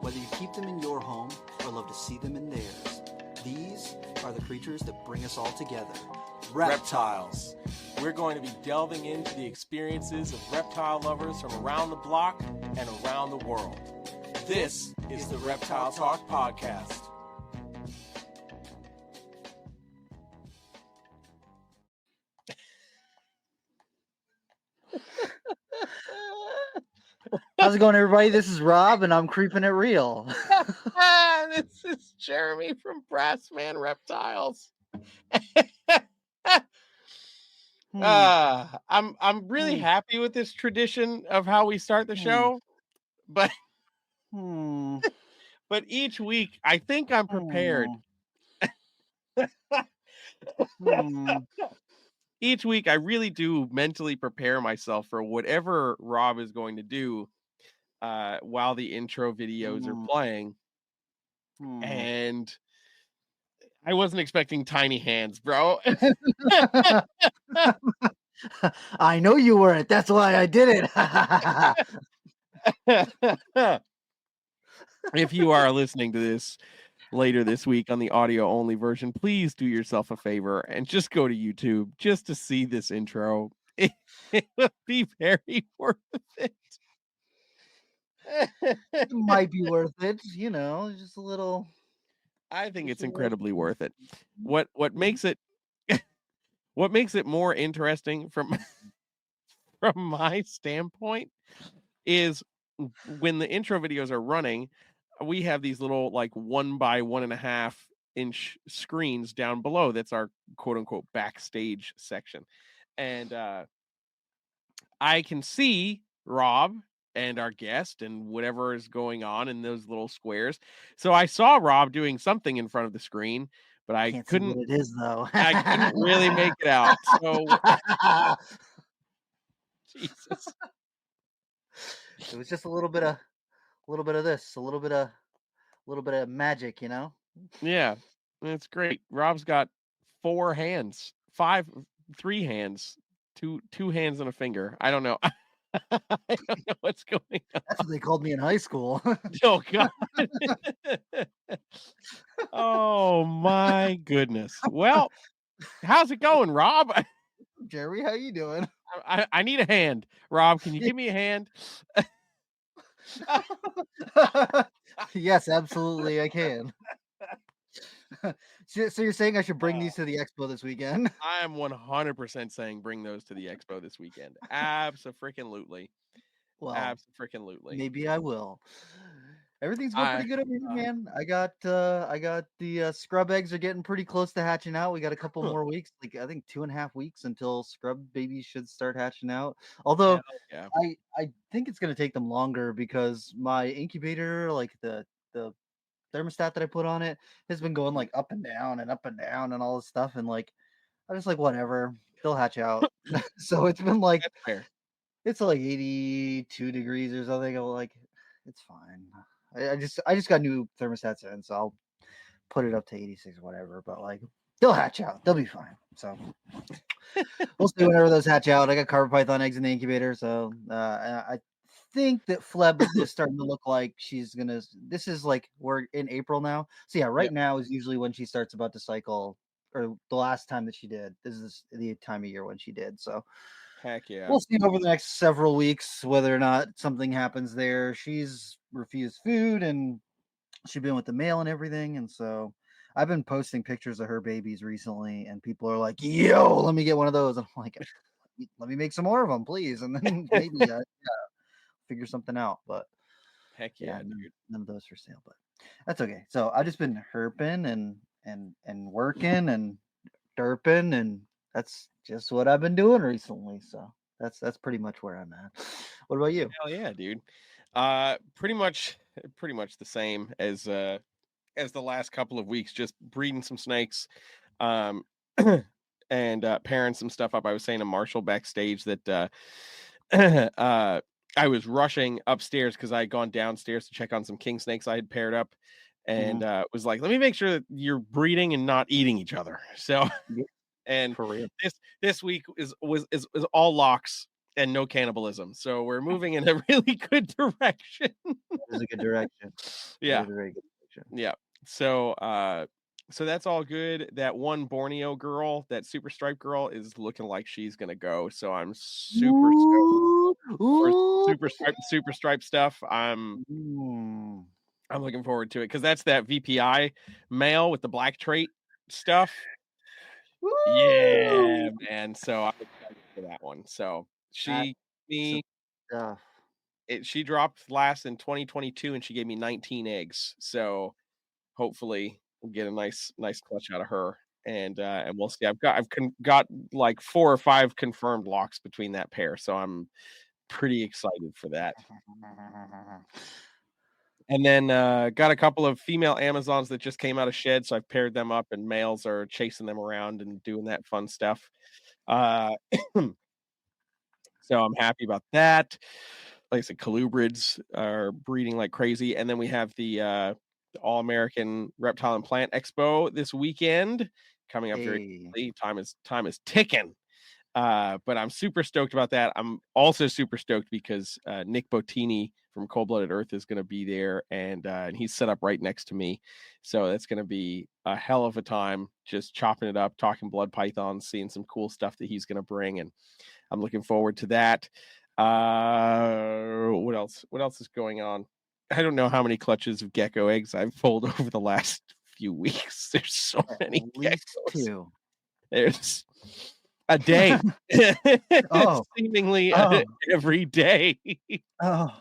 Whether you keep them in your home or love to see them in theirs, these are the creatures that bring us all together. Reptiles. We're going to be delving into the experiences of reptile lovers from around the block and around the world. This is the Reptile Talk Podcast. How's it going, everybody? This is Rob, and I'm creeping it real. This is Jeremy from Brassman Reptiles. I'm really happy with this tradition of how we start the show, but but each week I think I'm prepared. Each week I really do mentally prepare myself for whatever Rob is going to do while the intro videos are playing. And I wasn't expecting tiny hands, bro. I know you weren't. That's why I did it. If you are listening to this later this week on the audio only version, please do yourself a favor and just go to YouTube just to see this intro. It would be very worth it. It might be worth it, you know, just a little. I think it's incredibly worth it. What makes it what makes it more interesting from my standpoint is when the intro videos are running, we have these little like 1 by 1.5 inch screens down below. That's our quote unquote backstage section. And I can see Rob and our guest and whatever is going on in those little squares. So I saw Rob doing something in front of the screen, but I couldn't see what it is, though. I couldn't really make it out. So Jesus. It was just a little bit of this, a little bit of magic, you know? Yeah. That's great. Rob's got 3 hands, 2 hands and a finger. I don't know. I don't know what's going on. That's what they called me in high school. Oh God. Oh my goodness. Well, how's it going, Rob? Jerry, how you doing? I need a hand. Rob, can you give me a hand? Yes, absolutely, I can. So you're saying I should bring these to the expo this weekend? I am 100% saying bring those to the expo this weekend. Abso-freaking-lutely. Well, abso-freaking-lutely. Maybe I will. Everything's going pretty good over here, man. I got the scrub eggs are getting pretty close to hatching out. We got a couple more weeks, like I think 2.5 weeks until scrub babies should start hatching out. Although I think it's going to take them longer because my incubator, like the thermostat that I put on it, has been going like up and down and all this stuff, and like I'm just like whatever, they'll hatch out. So it's been like it's like 82 degrees or something. I'm like, it's fine. I just got new thermostats in, so I'll put it up to 86 or whatever. But like, they'll hatch out. They'll be fine. So we'll see whenever those hatch out. I got carpet python eggs in the incubator, so I think that Fleb is starting to look like she's gonna. This is like we're in April now, so yeah, right now is usually when she starts about to cycle, or the last time that she did. This is the time of year when she did. So. Heck yeah. We'll see over the next several weeks whether or not something happens there. She's refused food and she's been with the mail and everything. And so I've been posting pictures of her babies recently and people are like, yo, let me get one of those. And I'm like, let me make some more of them, please. And then maybe figure something out. But heck yeah, dude. None of those for sale, but that's okay. So I've just been herping and working and derping, and that's just what I've been doing recently. So that's pretty much where I'm at. What about you? Hell yeah, dude. Pretty much the same as the last couple of weeks, just breeding some snakes, and pairing some stuff up. I was saying to Marcial backstage that I was rushing upstairs because I had gone downstairs to check on some king snakes I had paired up, and was like, let me make sure that you're breeding and not eating each other. So. And this week was all locks and no cannibalism. So we're moving in a really good direction. That is a good direction. Yeah. That is a very good direction. Yeah. So so that's all good. That one Borneo girl, that super stripe girl, is looking like she's gonna go. So I'm super stoked for super stripe stuff. I'm looking forward to it because that's that VPI male with the black trait stuff. Yeah, man. So I'm excited for that one. So she dropped last in 2022 and she gave me 19 eggs. So hopefully we'll get a nice clutch out of her. And we'll see. I've got like 4 or 5 confirmed locks between that pair. So I'm pretty excited for that. And then got a couple of female Amazons that just came out of shed, so I've paired them up, and males are chasing them around and doing that fun stuff. So I'm happy about that. Like I said, colubrids are breeding like crazy, and then we have the All American Reptile and Plant Expo this weekend coming up very quickly. Time is ticking. But I'm super stoked about that. I'm also super stoked because Nick Bottini from Cold Blooded Earth is going to be there, and he's set up right next to me. So that's going to be a hell of a time, just chopping it up, talking blood pythons, seeing some cool stuff that he's going to bring, and I'm looking forward to that. What else? What else is going on? I don't know how many clutches of gecko eggs I've pulled over the last few weeks. There's so many. At least geckos. 2. There's a day. Seemingly every day. I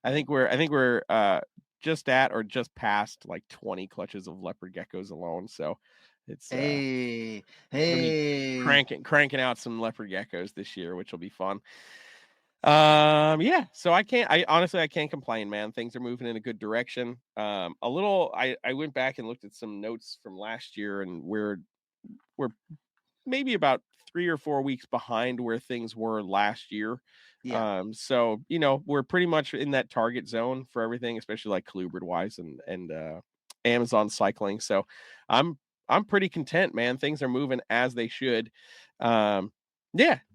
think we're just at or just past like 20 clutches of leopard geckos alone. So it's cranking out some leopard geckos this year, which will be fun. Yeah, so I honestly can't complain, man. Things are moving in a good direction. I went back and looked at some notes from last year, and we're maybe about 3 or 4 weeks behind where things were last year. Yeah. So we're pretty much in that target zone for everything, especially like colubrid wise and Amazon cycling. So I'm pretty content, man. Things are moving as they should. Yeah,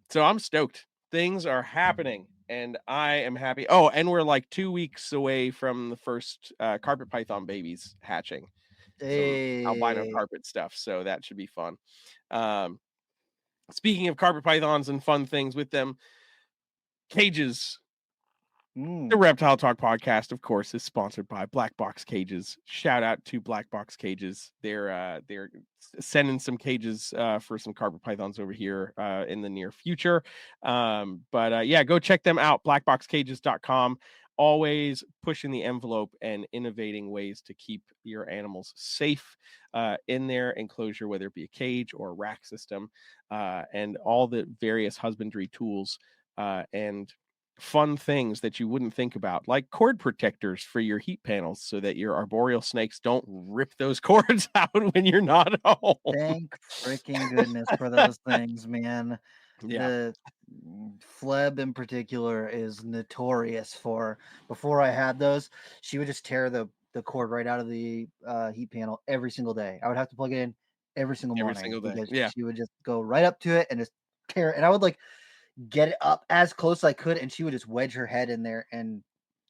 so I'm stoked. Things are happening, and I am happy. Oh, and we're like 2 weeks away from the first carpet python babies hatching. Some albino carpet stuff, so that should be fun. Speaking of carpet pythons and fun things with them, cages. The Reptile Talk podcast, of course, is sponsored by Black Box Cages. Shout out to Black Box Cages. They're sending some cages for some carpet pythons over here in the near future. But yeah, go check them out. blackboxcages.com. Always pushing the envelope and innovating ways to keep your animals safe in their enclosure, whether it be a cage or a rack system, and all the various husbandry tools and fun things that you wouldn't think about, like cord protectors for your heat panels so that your arboreal snakes don't rip those cords out when you're not home. Thank freaking goodness for those things, man. Yeah. The Fleb in particular is notorious for, before I had those, she would just tear the cord right out of the heat panel every single day. I would have to plug it in every single morning. Yeah. She would just go right up to it and just tear it. And I would like get it up as close as I could, and she would just wedge her head in there and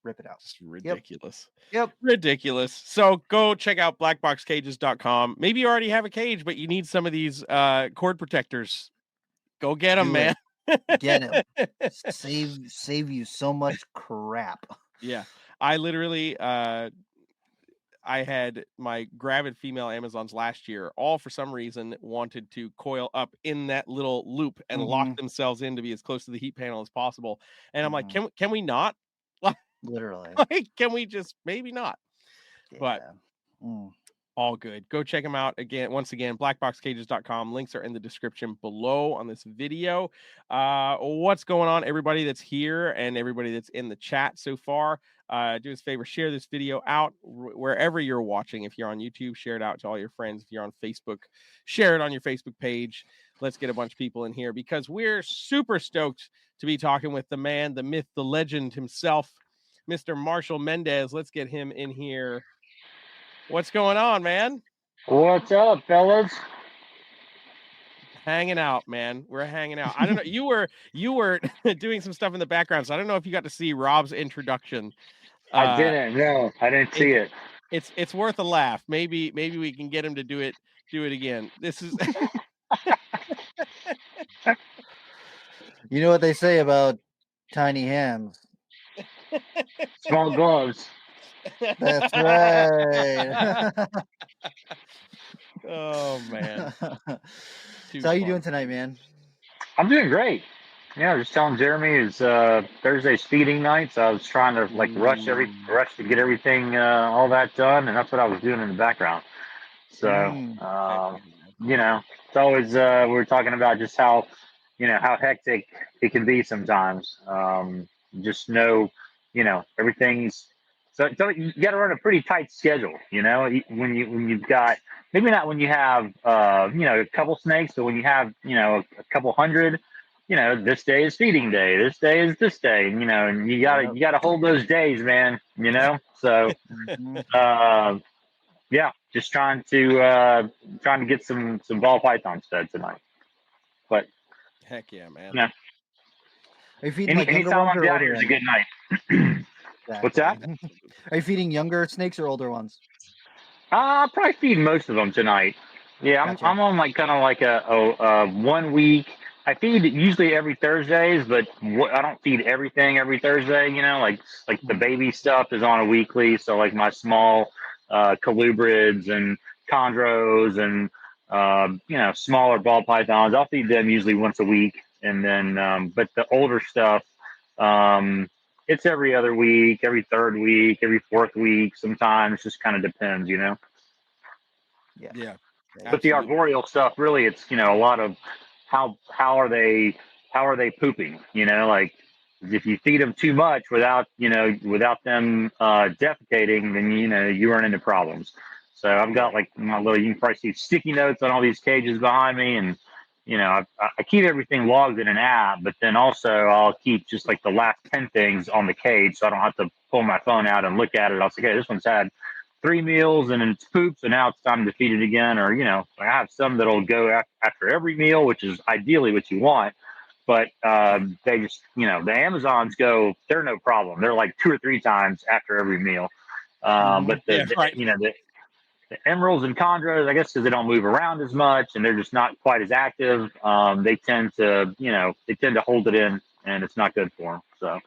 rip it out. It's ridiculous. Yep. Ridiculous. So go check out blackboxcages.com. Maybe you already have a cage, but you need some of these cord protectors. Go get them, man. Get them. Save you so much crap. Yeah. I literally I had my gravid female Amazons last year, all for some reason wanted to coil up in that little loop and lock themselves in to be as close to the heat panel as possible. And I'm like, can we not? Literally. Like, can we just maybe not? Yeah. But all good. Go check them out again. Once again, blackboxcages.com. Links are in the description below on this video. What's going on, everybody that's here and everybody that's in the chat so far? Do us a favor, share this video out wherever you're watching. If you're on YouTube, share it out to all your friends. If you're on Facebook, share it on your Facebook page. Let's get a bunch of people in here because we're super stoked to be talking with the man, the myth, the legend himself, Mr. Marcial Mendez. Let's get him in here. What's going on, man? What's up, fellas? Hanging out, man. We're hanging out. I don't know. You were doing some stuff in the background, so I don't know if you got to see Rob's introduction. I didn't. No, I didn't see it. It's worth a laugh. Maybe we can get him to do it again. This is You know what they say about tiny hands? Small gloves. That's right. Oh man. So how you doing tonight, man? I'm doing great. Yeah, I was just telling Jeremy it's Thursday's feeding night, so I was trying to like rush to get everything all that done, and that's what I was doing in the background. So you know, it's always we were talking about just how how hectic it can be sometimes. Just know, everything's so you got to run a pretty tight schedule. When you've got maybe not when you have a couple snakes, but when you have a couple hundred. This day is feeding day. This day is this day. And you gotta hold those days, man. So yeah, just trying to get some ball pythons fed tonight. But heck yeah, man. Yeah. Are you feeding younger anytime ones I'm or down older here is a ones? good night. Exactly. What's that? Are you feeding younger snakes or older ones? I'll probably feed most of them tonight. Yeah, Gotcha. I'm on kind of like a 1 week. I feed usually every Thursdays, but I don't feed everything every Thursday. Like the baby stuff is on a weekly. So like my small colubrids and chondros and smaller ball pythons, I'll feed them usually once a week. And then but the older stuff, it's every other week, every third week, every fourth week. Sometimes just kind of depends. Yeah. But the arboreal stuff, really, it's a lot of how are they pooping? Like if you feed them too much without them defecating, then you run into problems. So I've got like my little, you can probably see sticky notes on all these cages behind me, and I keep everything logged in an app, but then also I'll keep just like the last 10 things on the cage, so I don't have to pull my phone out and look at it. I'll say, okay, this one's had 3 meals and it's pooped, so now it's time to feed it again. Or I have some that'll go after every meal, which is ideally what you want. But they just, the Amazons go, they're no problem. They're like 2 or 3 times after every meal. But the emeralds and chondros, I guess, because they don't move around as much and they're just not quite as active, they tend to hold it in, and it's not good for them. So.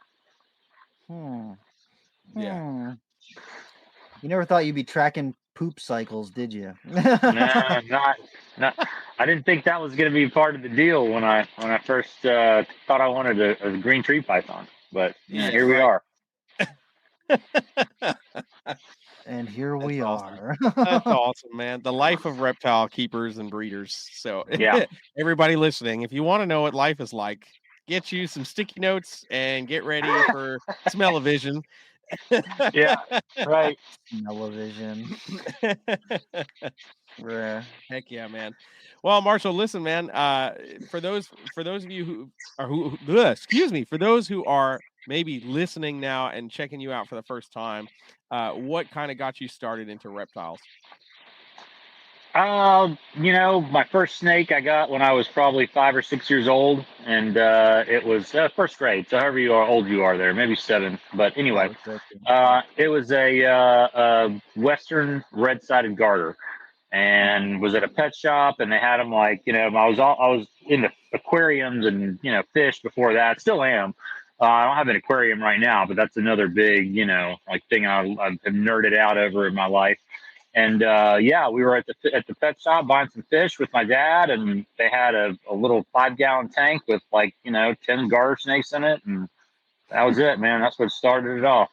Yeah. You never thought you'd be tracking poop cycles, did you? No, not. I didn't think that was going to be part of the deal when I first thought I wanted a green tree python. But here we are. And here we are. That's awesome, man. The life of reptile keepers and breeders. So yeah, everybody listening, if you want to know what life is like, get you some sticky notes and get ready for smell-o-vision. Yeah, right. Smell-o-vision. Heck yeah, man. Well, Marcial, listen, man. For those of you for those who are maybe listening now and checking you out for the first time, what kind of got you started into reptiles? My first snake I got when I was probably 5 or 6 years old, and it was first grade. So however old you are there, maybe 7. But anyway, it was a Western red-sided garter, and was at a pet shop, and they had them like I was into aquariums and fish before that. Still am. I don't have an aquarium right now, but that's another big thing I've nerded out over in my life. And we were at the pet shop buying some fish with my dad, and they had a little 5-gallon tank with 10 garter snakes in it, and that was it, man. That's what started it off.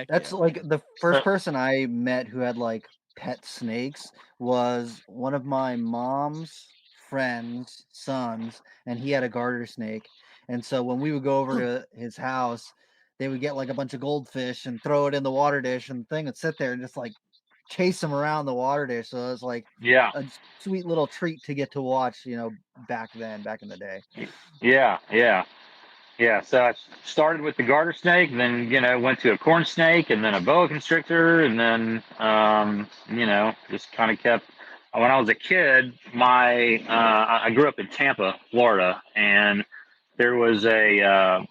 That's like the first person I met who had like pet snakes was one of my mom's friends' sons, and he had a garter snake. And so when we would go over to his house, they would get like a bunch of goldfish and throw it in the water dish, and the thing would sit there and just like chase them around the water dish. So it was like a sweet little treat to get to watch, back in the day. Yeah, so I started with the garter snake, then went to a corn snake, and then a boa constrictor, and then just kind of kept when I was a kid, I grew up in Tampa, Florida, and there was a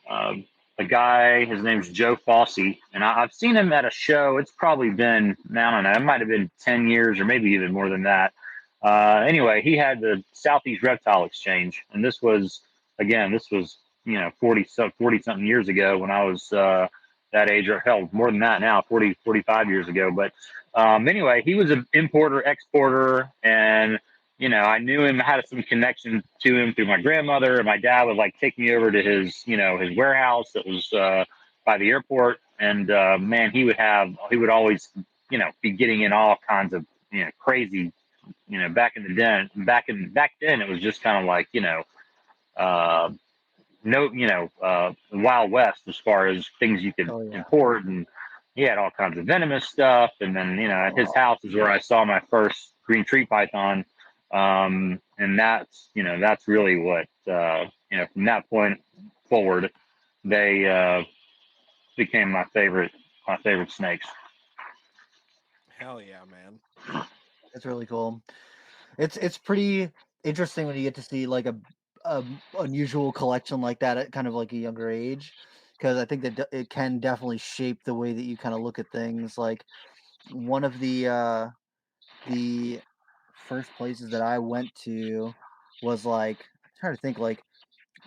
guy. His name's Joe Fossey, and I've seen him at a show. It's probably been, I don't know, it might have been 10 years or maybe even more than that. Anyway, he had the Southeast Reptile Exchange, and this was 40 something years ago when I was that age, or hell, more than that now, 45 years ago. But anyway, he was an importer, exporter, and I knew him, had some connection to him through my grandmother, and my dad would like take me over to his warehouse that was by the airport, and man, he would always be getting in all kinds of crazy, back then it was just kind of like uh, Wild West as far as things you could import, and he had all kinds of venomous stuff. And then at his house is where I saw my first green tree python, and that's really what from that point forward they became my favorite snakes. Hell yeah, man. That's really cool. It's pretty interesting when you get to see like a unusual collection like that at kind of like a younger age, because I think that it can definitely shape the way that you kind of look at things. Like one of the first places that I went to was like, I'm trying to think, like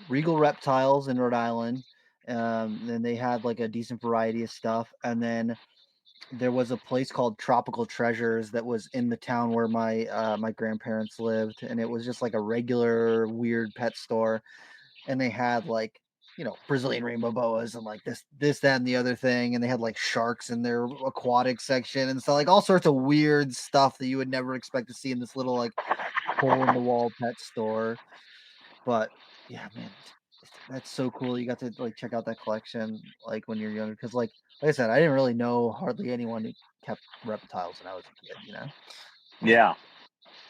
Regal Reptiles in Rhode Island. Then they had like a decent variety of stuff, and then there was a place called Tropical Treasures that was in the town where my grandparents lived, and it was just like a regular weird pet store, and they had like Brazilian rainbow boas and like this that and the other thing, and they had like sharks in their aquatic section and so like all sorts of weird stuff that you would never expect to see in this little like hole in the wall pet store. But yeah, man, that's so cool. You got to like check out that collection like when you're younger, because like I said, I didn't really know hardly anyone who kept reptiles when I was a kid. Yeah,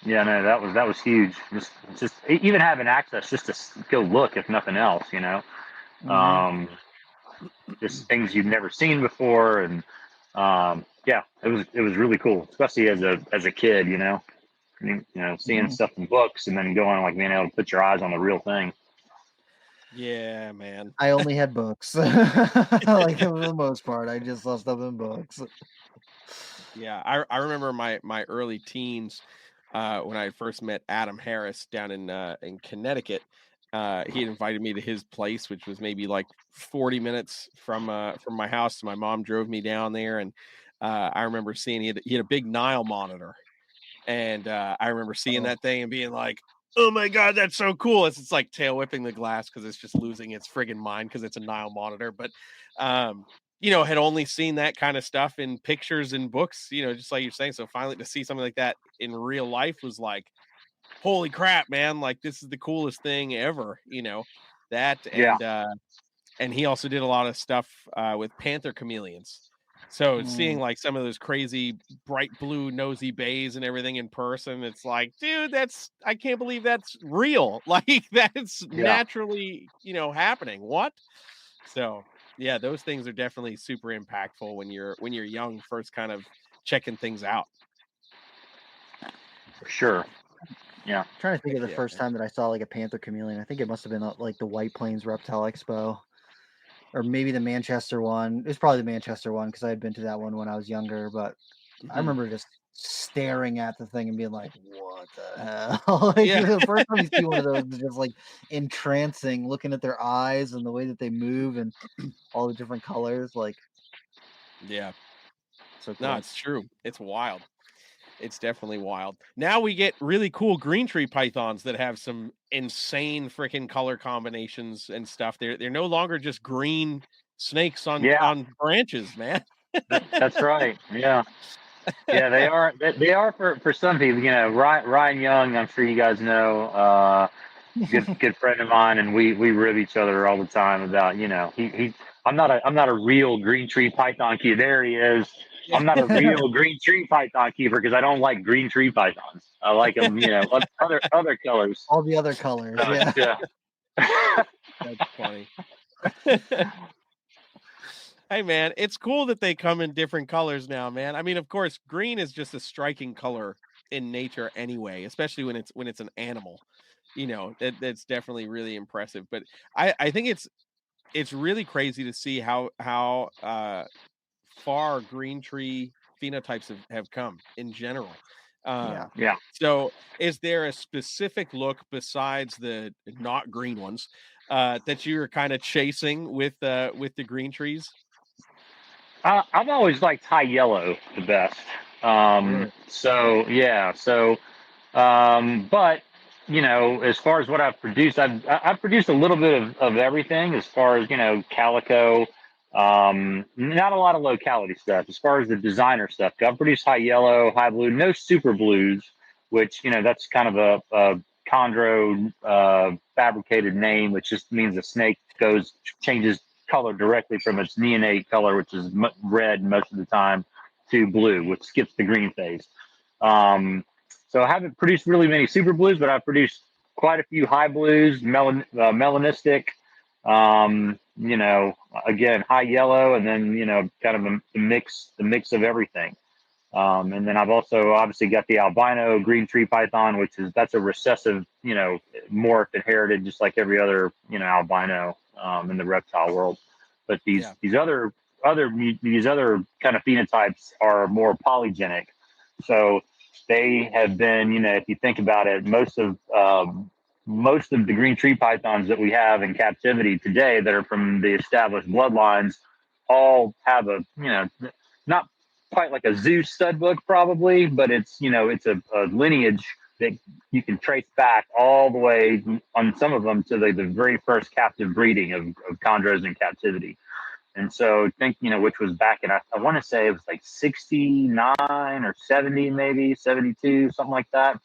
no, that was huge. Just even having access just to go look, if nothing else, Mm-hmm. just things you've never seen before, and yeah, it was really cool, especially as a kid, seeing stuff in books and then going like being able to put your eyes on the real thing. Yeah, man. I only had books. Like for the most part, I just saw stuff in books. Yeah, I remember my early teens when I first met Adam Harris down in Connecticut. He had invited me to his place, which was maybe like 40 minutes from my house. So my mom drove me down there, and I remember seeing he had a big Nile monitor, and I remember seeing that thing and being like, "Oh my god, that's so cool!" It's like tail whipping the glass because it's just losing its friggin' mind because it's a Nile monitor. But had only seen that kind of stuff in pictures and books, just like you're saying. So finally to see something like that in real life was like, holy crap, man, like this is the coolest thing ever, that. And he also did a lot of stuff with panther chameleons. So seeing like some of those crazy bright blue nosy bays and everything in person, it's like, dude, I can't believe that's real. Like that's naturally, happening. What? So yeah, those things are definitely super impactful when you're young, first kind of checking things out. For sure. Yeah. I'm trying to think of the first time that I saw like a panther chameleon. I think it must have been like the White Plains Reptile Expo, or maybe the Manchester one. It was probably the Manchester one because I had been to that one when I was younger. But I remember just staring at the thing and being like, "What the hell?" Like the first time you see one of those is just like entrancing, looking at their eyes and the way that they move and all the different colors. Like, yeah, so cool. No, it's true. It's wild. It's definitely wild. Now we get really cool green tree pythons that have some insane freaking color combinations and stuff. They're no longer just green snakes on branches, man. That's right. Yeah. Yeah, they are for some people. Ryan Young, I'm sure you guys know, good friend of mine, and we rib each other all the time about I'm not a real green tree python keeper. There he is. I'm not a real green tree python keeper because I don't like green tree pythons. I like them, other colors. All the other colors. Yeah. That's funny. Hey man, it's cool that they come in different colors now, man. I mean, of course, green is just a striking color in nature anyway, especially when it's an animal. That's definitely really impressive. But I think it's really crazy to see how far green tree phenotypes have come in general. Yeah. Yeah. So is there a specific look besides the not green ones that you're kind of chasing with the green trees? I've always liked high yellow the best. Really? But as far as what I've produced, I've produced a little bit of everything. As far as calico, not a lot of locality stuff. As far as the designer stuff, I've produced high yellow, high blue, no super blues, which that's kind of a chondro fabricated name, which just means a snake changes color directly from its neonate color, which is red most of the time, to blue, which skips the green phase. So I haven't produced really many super blues, but I've produced quite a few high blues, melanistic, again, high yellow, and then, kind of the mix of everything. And then I've also obviously got the albino green tree python, that's a recessive, morph inherited just like every other, albino in the reptile world. But these other kind of phenotypes are more polygenic. So they have been, if you think about it, most of the green tree pythons that we have in captivity today that are from the established bloodlines all have not quite like a zoo stud book probably, but it's a lineage that you can trace back all the way on some of them to the very first captive breeding of chondros in captivity. And so think, which was back in, I want to say it was like 69 or 70, maybe 72, something like that.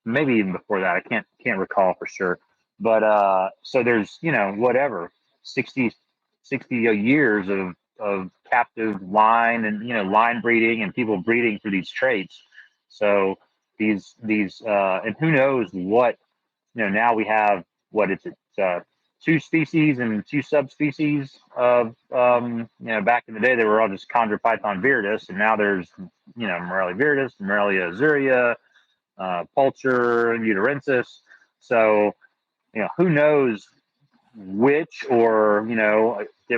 Maybe even before that. I can't recall for sure. But so there's, whatever, 60 years of captive line and, line breeding and people breeding for these traits. So these and who knows what, now we have, what is it, two species and two subspecies of, back in the day, they were all just Chondropython viridis, and now there's, Morelia viridis, Morelia azurea, Pulcher, and Uterensis. So, who knows which, or,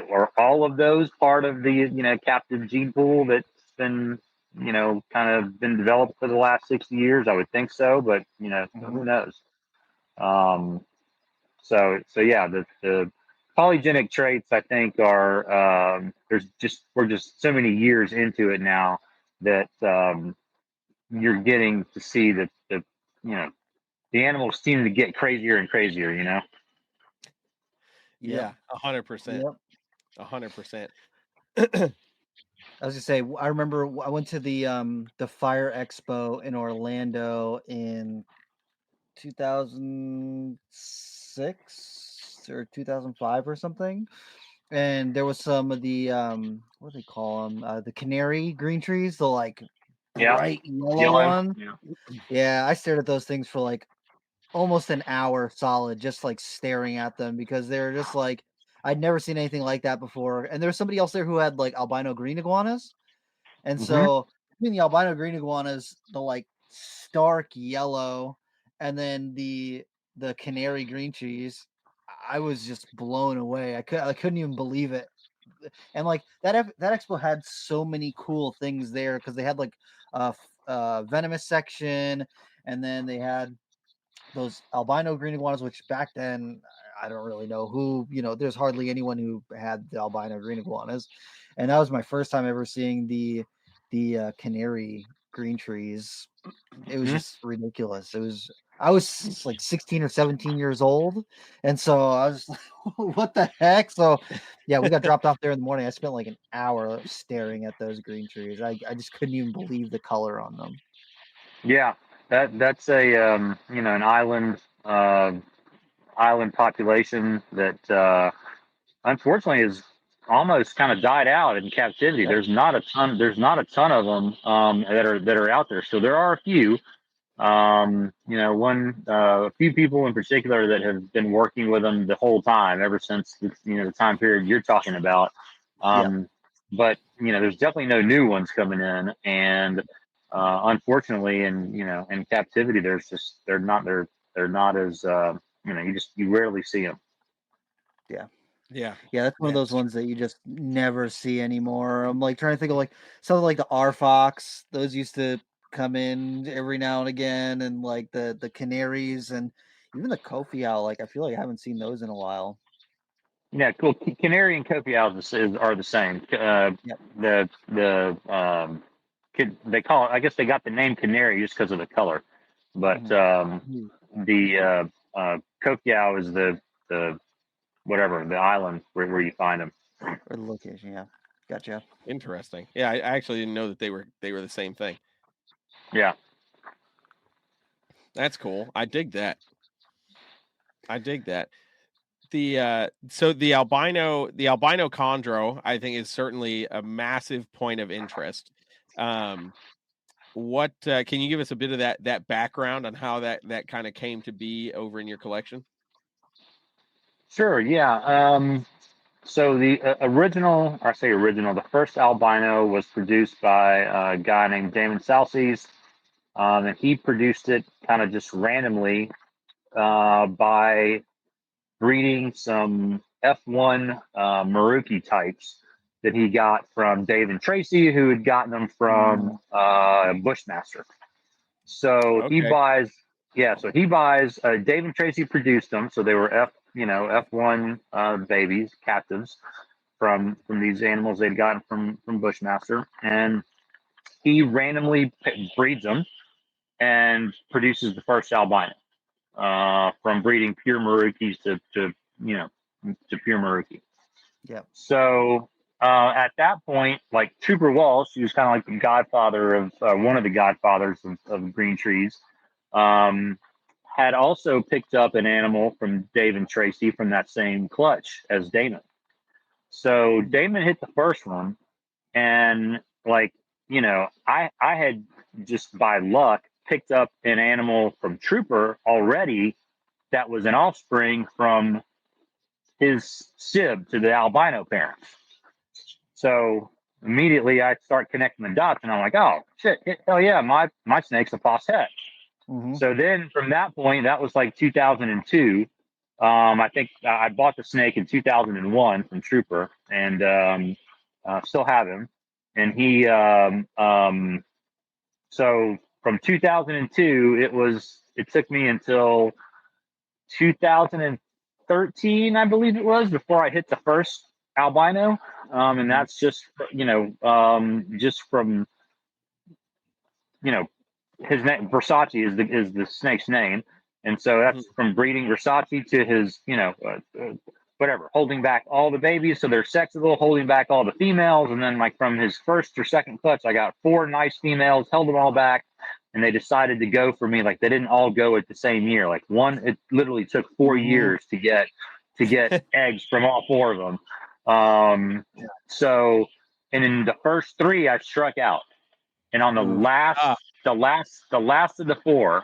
or all of those part of the, captive gene pool that's been, kind of been developed for the last 60 years. I would think so, but, who knows? So yeah, the polygenic traits I think are we're just so many years into it now that you're getting to see that the animals seem to get crazier and crazier. Yeah, 100%. Yep. 100%. I was gonna say, I remember I went to the Fire Expo in Orlando in 2006 or 2005 or something, and there was some of the what do they call them? The canary green trees, the like bright yellow one. Yeah, I stared at those things for like almost an hour solid, just like staring at them because they're just like I'd never seen anything like that before. And there was somebody else there who had like albino green iguanas. And so between the albino green iguanas, the like stark yellow, and then the canary green trees, I was just blown away. I couldn't even believe it. And like that expo had so many cool things there because they had like venomous section, and then they had those albino green iguanas, which back then I don't really know who, there's hardly anyone who had the albino green iguanas. And that was my first time ever seeing the canary green trees. It was just ridiculous. I was like 16 or 17 years old. And so I was like, what the heck? So yeah, we got dropped off there in the morning. I spent like an hour staring at those green trees. I just couldn't even believe the color on them. Yeah, that's a an island population that unfortunately is almost kind of died out in captivity. There's not a ton. There's not a ton of them that are out there. So there are a few. A few people in particular that have been working with them the whole time, ever since the time period you're talking about. But there's definitely no new ones coming in, and Unfortunately, in captivity, they're not as you rarely see them. Yeah. Yeah. Yeah, that's one of those ones that you just never see anymore. I'm like trying to think of like something like the R Fox. Those used to come in every now and again, and like the canaries and even the Kofi owl. Like I feel like I haven't seen those in a while. Yeah, cool. Canary and Kofi owls are the same. Yep. They call it. I guess they got the name canary just because of the color, but the Kofi owl is the whatever the island where you find them. Or the location, yeah. Gotcha. Interesting. Yeah, I actually didn't know that they were the same thing. Yeah. That's cool. I dig that. So the albino chondro, I think, is certainly a massive point of interest. What can you give us a bit of that background on how that kind of came to be over in your collection? Sure. Yeah. So the the first albino was produced by a guy named Damon Salces, and he produced it kind of just randomly by breeding some F1 Maruki types that he got from Dave and Tracy, who had gotten them from Bushmaster. So he buys, Dave and Tracy produced them, so they were F1 babies, captives from these animals they'd gotten from Bushmaster, and he randomly breeds them and produces the first albino from breeding pure Marukis to pure Maruki. Yep. So at that point, like Trooper Walsh, he was kind of like the godfather of one of the godfathers of green trees, had also picked up an animal from Dave and Tracy from that same clutch as Damon. So Damon hit the first one, and I had just by luck picked up an animal from Trooper already that was an offspring from his sib to the albino parents. So immediately I start connecting the dots, and I'm like, oh shit, hell yeah, my snake's a Foss Het. So then from that point, that was like 2002. I think I bought the snake in 2001 from Trooper, and still have him. And he, so from 2002, it took me until 2013, I believe it was, before I hit the first albino. And that's just, just from, his name, Versace is the snake's name. And so that's from breeding Versace to his, whatever, holding back all the babies. So they're sexable, holding back all the females. And then like from his first or second clutch, I got 4 nice females, held them all back. And they decided to go for me. Like they didn't all go at the same year. Like it literally took 4 years to get eggs from all 4 of them. So, and in the first 3, I struck out. And on the last of the 4,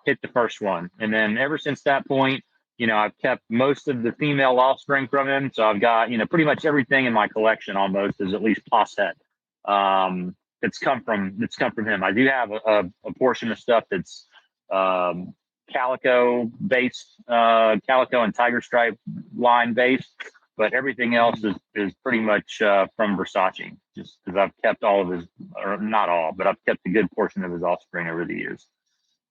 hit the first one. And then ever since that point, I've kept most of the female offspring from him. So I've got, pretty much everything in my collection almost is at least Foss Het. It's come from him. I do have a portion of stuff that's calico based, calico and tiger stripe line based, but everything else is pretty much from Versace, just because I've kept all of his, or not all, but I've kept a good portion of his offspring over the years.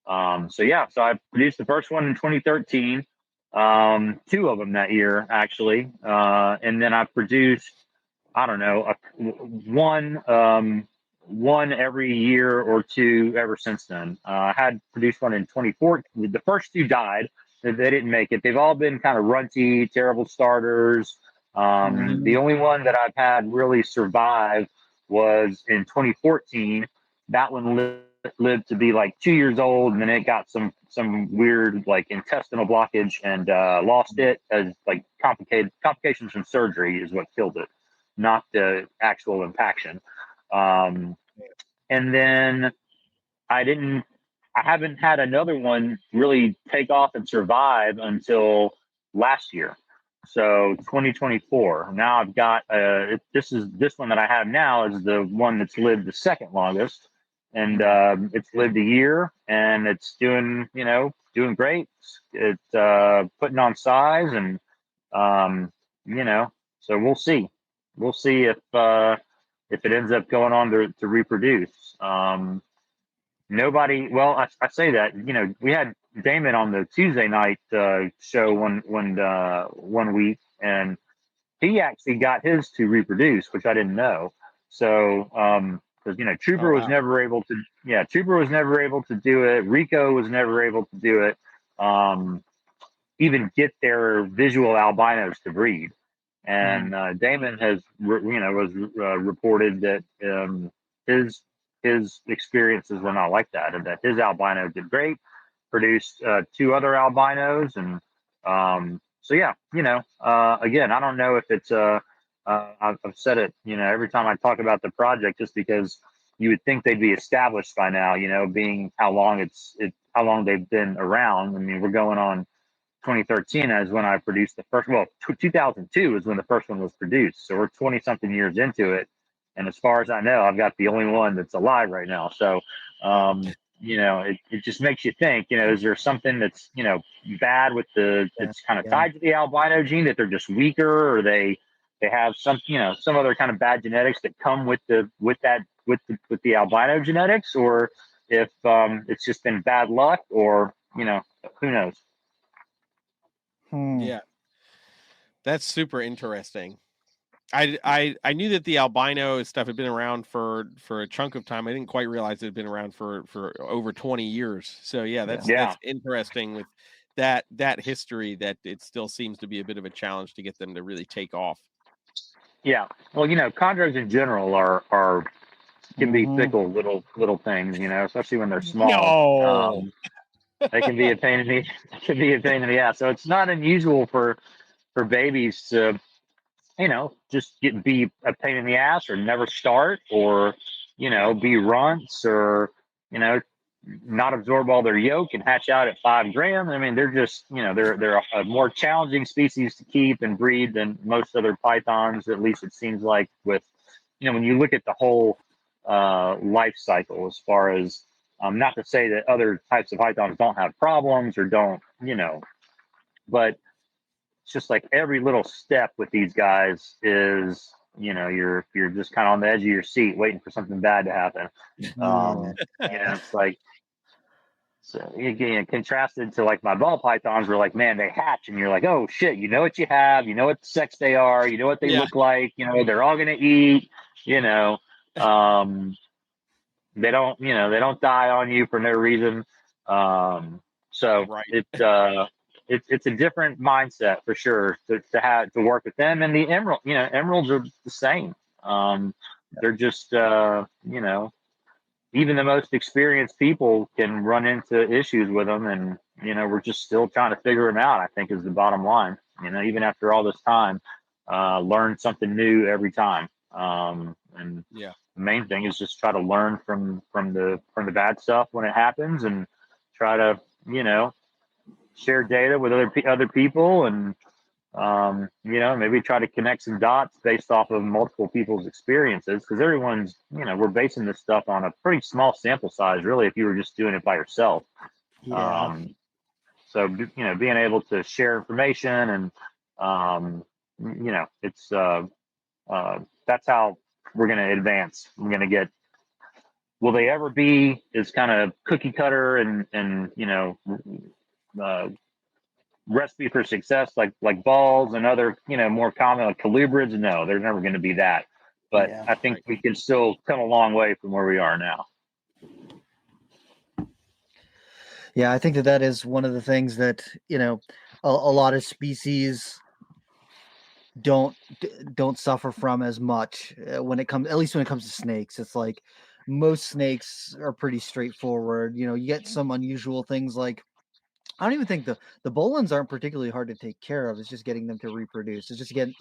So I produced the first one in 2013, 2 of them that year actually, and then I produced, I don't know, one every year or 2 ever since then. I had produced one in 2014. The first 2 died. They didn't make it. They've all been kind of runty, terrible starters. The only one that I've had really survive was in 2014. That one lived to be like 2 years old, and then it got some weird like intestinal blockage and lost it as like complications from surgery is what killed it, not the actual impaction. And then I haven't had another one really take off and survive until last year. So 2024. Now I've got this one that I have now is the one that's lived the second longest, and it's lived a year, and it's doing great. It's putting on size, and so we'll see. We'll see if it ends up going on to reproduce. Nobody. Well, I say that we had Damon on the Tuesday night show one week, and he actually got his to reproduce, which I didn't know. So because Trooper was never able to. Yeah, Trooper was never able to do it. Rico was never able to do it. Even get their visual albinos to breed. And Damon has, reported that his experiences were not like that, and that his albino did great, produced two other albinos, and so yeah, again, I don't know if it's I've said it, every time I talk about the project, just because you would think they'd be established by now, being how long how long they've been around. I mean, we're going on 2013 is when I produced the first. Well, 2002 is when the first one was produced. So we're 20 something years into it, and as far as I know, I've got the only one that's alive right now. So, it just makes you think. Is there something that's bad with it's kind of tied to the albino gene, that they're just weaker, or they have some some other kind of bad genetics that come with the albino genetics, or if it's just been bad luck, or who knows. Yeah, that's super interesting. I knew that the albino stuff had been around for a chunk of time. I didn't quite realize it had been around for over 20 years. So yeah, that's interesting with that history, that it still seems to be a bit of a challenge to get them to really take off. Yeah, well, chondros in general can be fickle little things, especially when they're small. They can be a pain in the ass. So it's not unusual for babies to just be a pain in the ass, or never start, or be runts, or not absorb all their yolk and hatch out at 5 grams. I mean, they're just they're a more challenging species to keep and breed than most other pythons. At least it seems like, with when you look at the whole life cycle, as far as not to say that other types of pythons don't have problems or don't, but it's just like every little step with these guys is, you're just kind of on the edge of your seat waiting for something bad to happen. It's like, so again, contrasted to like my ball pythons, where like, man, they hatch and you're like, oh shit, you know what you have, you know what sex they are, you know what they look like, they're all gonna eat, they don't die on you for no reason. So it's a different mindset for sure to work with them. And the emeralds are the same. They're just even the most experienced people can run into issues with them, and we're just still trying to figure them out, I think, is the bottom line. Even after all this time, learn something new every time. And the main thing is just try to learn from the bad stuff when it happens, and try to share data with other people, and maybe try to connect some dots based off of multiple people's experiences, because everyone's we're basing this stuff on a pretty small sample size, really, if you were just doing it by yourself. So being able to share information, and it's that's how we're going to advance. We're going to get. Will they ever be as kind of cookie cutter and recipe for success like balls and other more common like colubrids? No, they're never going to be that. But I think we can still come a long way from where we are now. Yeah, I think that is one of the things that a lot of species don't suffer from as much when it comes to snakes. It's like most snakes are pretty straightforward. You get some unusual things, like I don't even think the bolins aren't particularly hard to take care of. It's just getting them to reproduce. It's just getting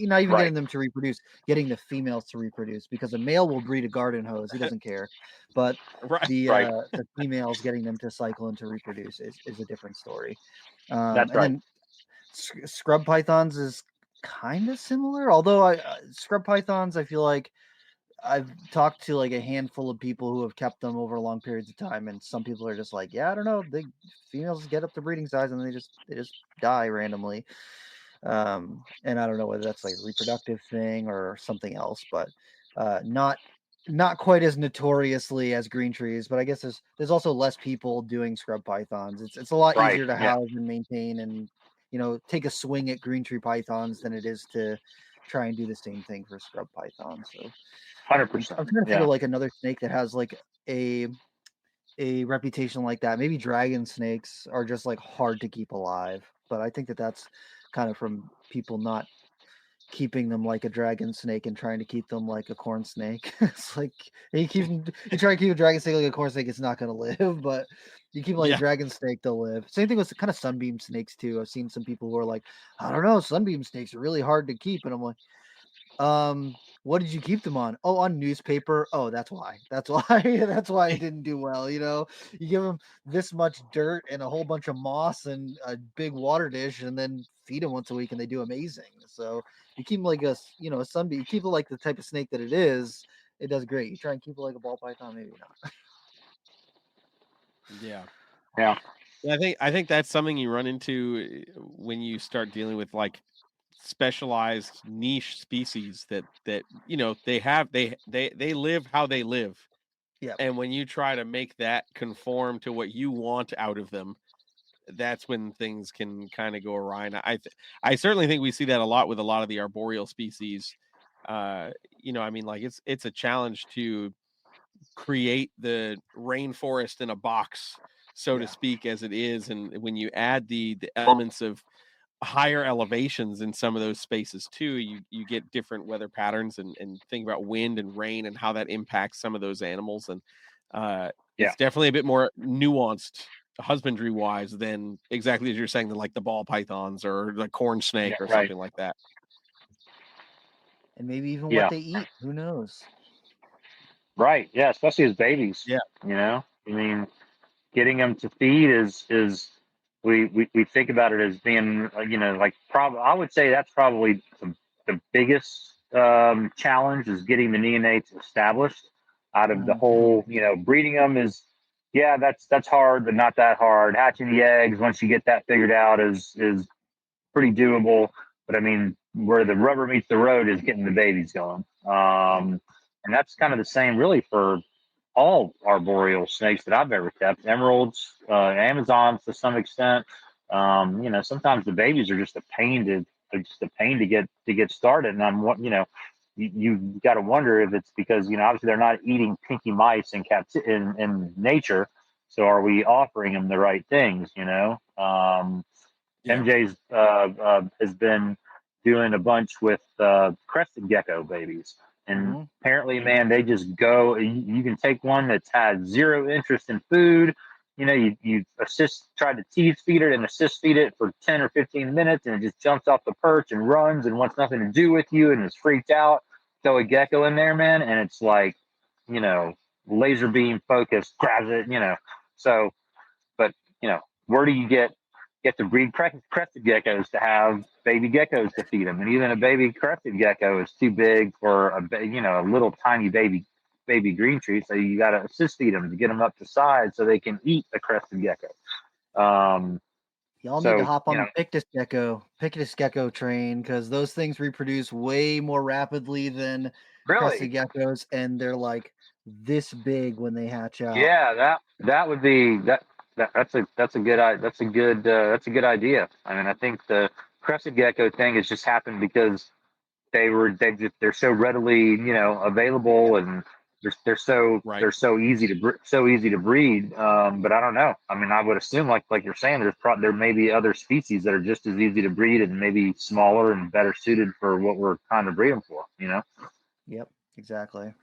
them to reproduce, getting the females to reproduce, because a male will breed a garden hose. He doesn't care. But the females, getting them to cycle and to reproduce is a different story. That's and then scrub pythons is kind of similar. Although scrub pythons, I feel like I've talked to like a handful of people who have kept them over long periods of time, and some people are just like, yeah, I don't know, the females get up to breeding size and they just die randomly. And I don't know whether that's like a reproductive thing or something else, but not quite as notoriously as green trees. But I guess there's also less people doing scrub pythons. It's a lot Right, easier to yeah. house and maintain and take a swing at green tree pythons than it is to try and do the same thing for scrub pythons. So 100%. I'm trying to think Yeah. of like another snake that has like a reputation like that. Maybe dragon snakes are just like hard to keep alive, but I think that's kind of from people not keeping them like a dragon snake and trying to keep them like a corn snake. It's like you try to keep a dragon snake like a corn snake, it's not going to live, but you keep them like a dragon snake, they'll live. Same thing with kind of sunbeam snakes too. I've seen some people who are like, I don't know, sunbeam snakes are really hard to keep, and I'm like, what did you keep them on? Oh, on newspaper. Oh, that's why. That's why it didn't do well. You give them this much dirt and a whole bunch of moss and a big water dish, and then feed them once a week, and they do amazing. So you keep them like a sunbeam. You keep it like the type of snake that it is. It does great. You try and keep it like a ball python, maybe not. Yeah. Yeah. I think that's something you run into when you start dealing with like specialized niche species that they live how they live. Yeah. And when you try to make that conform to what you want out of them, that's when things can kind of go awry. And I certainly think we see that a lot with a lot of the arboreal species. I mean, like it's a challenge to create the rainforest in a box, so to speak, as it is. And when you add the elements of higher elevations in some of those spaces too, you get different weather patterns and think about wind and rain and how that impacts some of those animals. And it's definitely a bit more nuanced husbandry wise than exactly as you're saying, than like the ball pythons or the corn snake or something like that. And maybe even what they eat. Who knows? Right. Yeah. Especially as babies. Yeah. I mean, getting them to feed is we think about it as being like I would say that's probably the biggest challenge is getting the neonates established out of the whole. Breeding them is that's hard, but not that hard. Hatching the eggs, once you get that figured out, is pretty doable. But I mean, where the rubber meets the road is getting the babies going. And that's kind of the same really for all arboreal snakes that I've ever kept. Emeralds, Amazons to some extent. Sometimes the babies are just a pain to get started. And you got to wonder if it's because obviously they're not eating pinky mice in nature. So are we offering them the right things? MJ's has been doing a bunch with crested gecko babies. And apparently, man, they just go. You can take one that's had zero interest in food. You try to tease feed it and assist feed it for 10 or 15 minutes, and it just jumps off the perch and runs and wants nothing to do with you and is freaked out. Throw a gecko in there, man, and it's like, laser beam focused, grabs it, So, but where do you get to breed crested geckos to have baby geckos to feed them? And even a baby crested gecko is too big for a little tiny baby green tree. So you got to assist feed them to get them up to size so they can eat a crested gecko. Y'all need to hop on the Pictus gecko train, because those things reproduce way more rapidly than crested geckos, and they're like this big when they hatch out. Yeah, that would be that. That's a good idea. I mean, I think the crested gecko thing has just happened because they're so readily available, and they're so easy to breed. But I don't know. I mean, I would assume like you're saying, there may be other species that are just as easy to breed and maybe smaller and better suited for what we're trying to breed them for. Yep, exactly.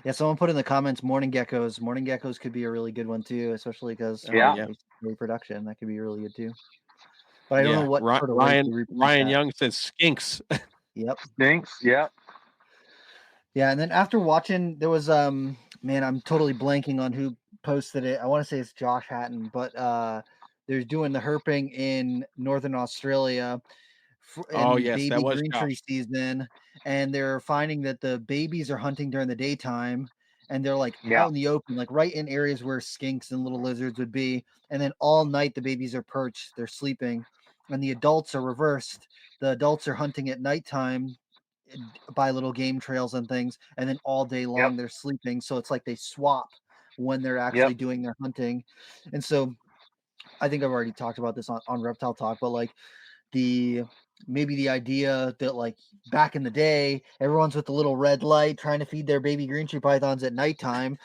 Yeah, someone put in the comments morning geckos. Morning geckos could be a really good one too, especially because reproduction. That could be really good too. But I don't know what sort of Ryan Young says skinks. Yep. Skinks, yep. Yeah, and then after watching, there was man, I'm totally blanking on who posted it. I want to say it's Josh Hatton, but they're doing the herping in Northern Australia. Oh, in yes, that baby was green tough. tree season, and they're finding that the babies are hunting during the daytime, and they're like Yeah. out in the open, like right in areas where skinks and little lizards would be, and then all night the babies are perched, they're sleeping, and the adults are reversed. The adults are hunting at nighttime by little game trails and things, and then all day Yep. long they're sleeping. So it's like they swap when they're actually Yep. doing their hunting. And so I think I've already talked about this on Reptile Talk, but like the maybe the idea that like back in the day, everyone's with the little red light trying to feed their baby green tree pythons at nighttime.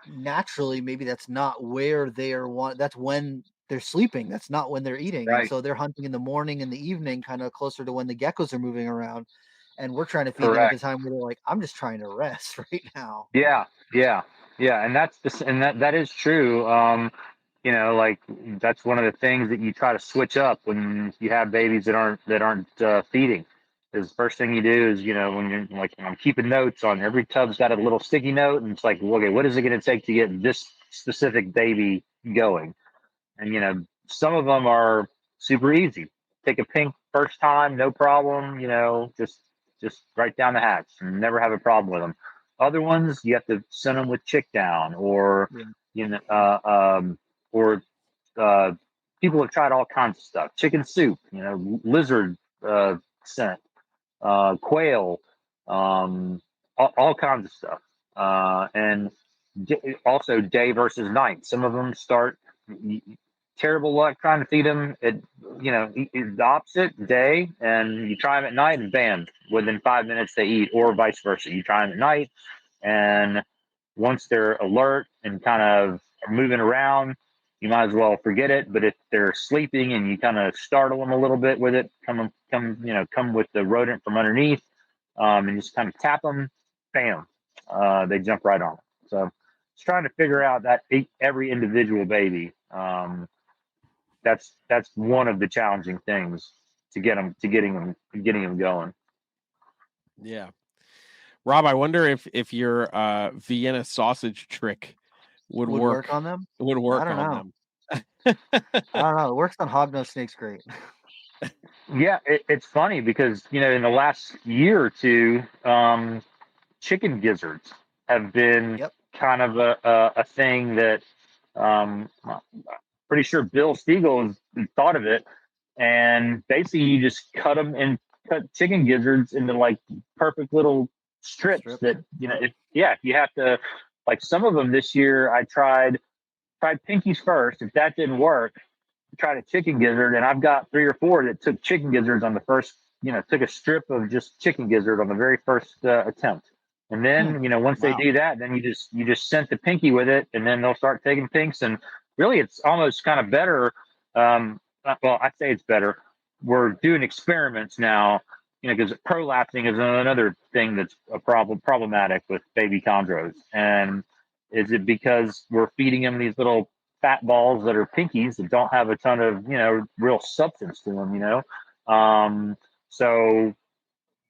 Naturally, maybe that's not where they are that's when they're sleeping. That's not when they're eating. And Right. so they're hunting in the morning and the evening, kind of closer to when the geckos are moving around. And we're trying to feed them at the Correct. time where they're like, I'm just trying to rest right now. Yeah. Yeah. Yeah. And that is true. Like that's one of the things that you try to switch up when you have babies that aren't feeding. Is the first thing you do is when you're like I'm keeping notes on every tub's got a little sticky note, and it's like, well, okay, what is it going to take to get this specific baby going? And some of them are super easy. Take a pink first time, no problem. Just right down the hatch and never have a problem with them. Other ones you have to send them with chick down, or Yeah. you know, or people have tried all kinds of stuff. Chicken soup, lizard scent, quail, all kinds of stuff, and also day versus night. Some of them start terrible luck trying to feed them at the opposite day, and you try them at night, and bam, within 5 minutes they eat, or vice versa. You try them at night, and once they're alert and kind of are moving around, you might as well forget it. But if they're sleeping and you kind of startle them a little bit with it, come with the rodent from underneath, and just kind of tap them, bam, they jump right on it. So it's trying to figure out that every individual baby. That's one of the challenging things to getting them going. Yeah. Rob, I wonder if your Vienna sausage trick would Work work on them. would I work don't on know. them. I don't know. It works on hognose snakes great. Yeah, it's funny because in the last year or two, chicken gizzards have been Yep. kind of a thing that I'm pretty sure Bill Stiegel has thought of it. And basically, you just cut chicken gizzards into like perfect little strips Strips. that if you have to, like some of them this year, I tried pinkies first. If that didn't work, tried a chicken gizzard, and I've got 3 or 4 that took chicken gizzards on the first, took a strip of just chicken gizzard on the very first attempt. And then, once they Wow. do that, then you just scent the pinky with it, and then they'll start taking pinks. And really, it's almost kind of better. Well, I'd say it's better. We're doing experiments now, because prolapsing is another thing that's problematic with baby chondros. And is it because we're feeding them these little fat balls that are pinkies that don't have a ton of real substance to them? So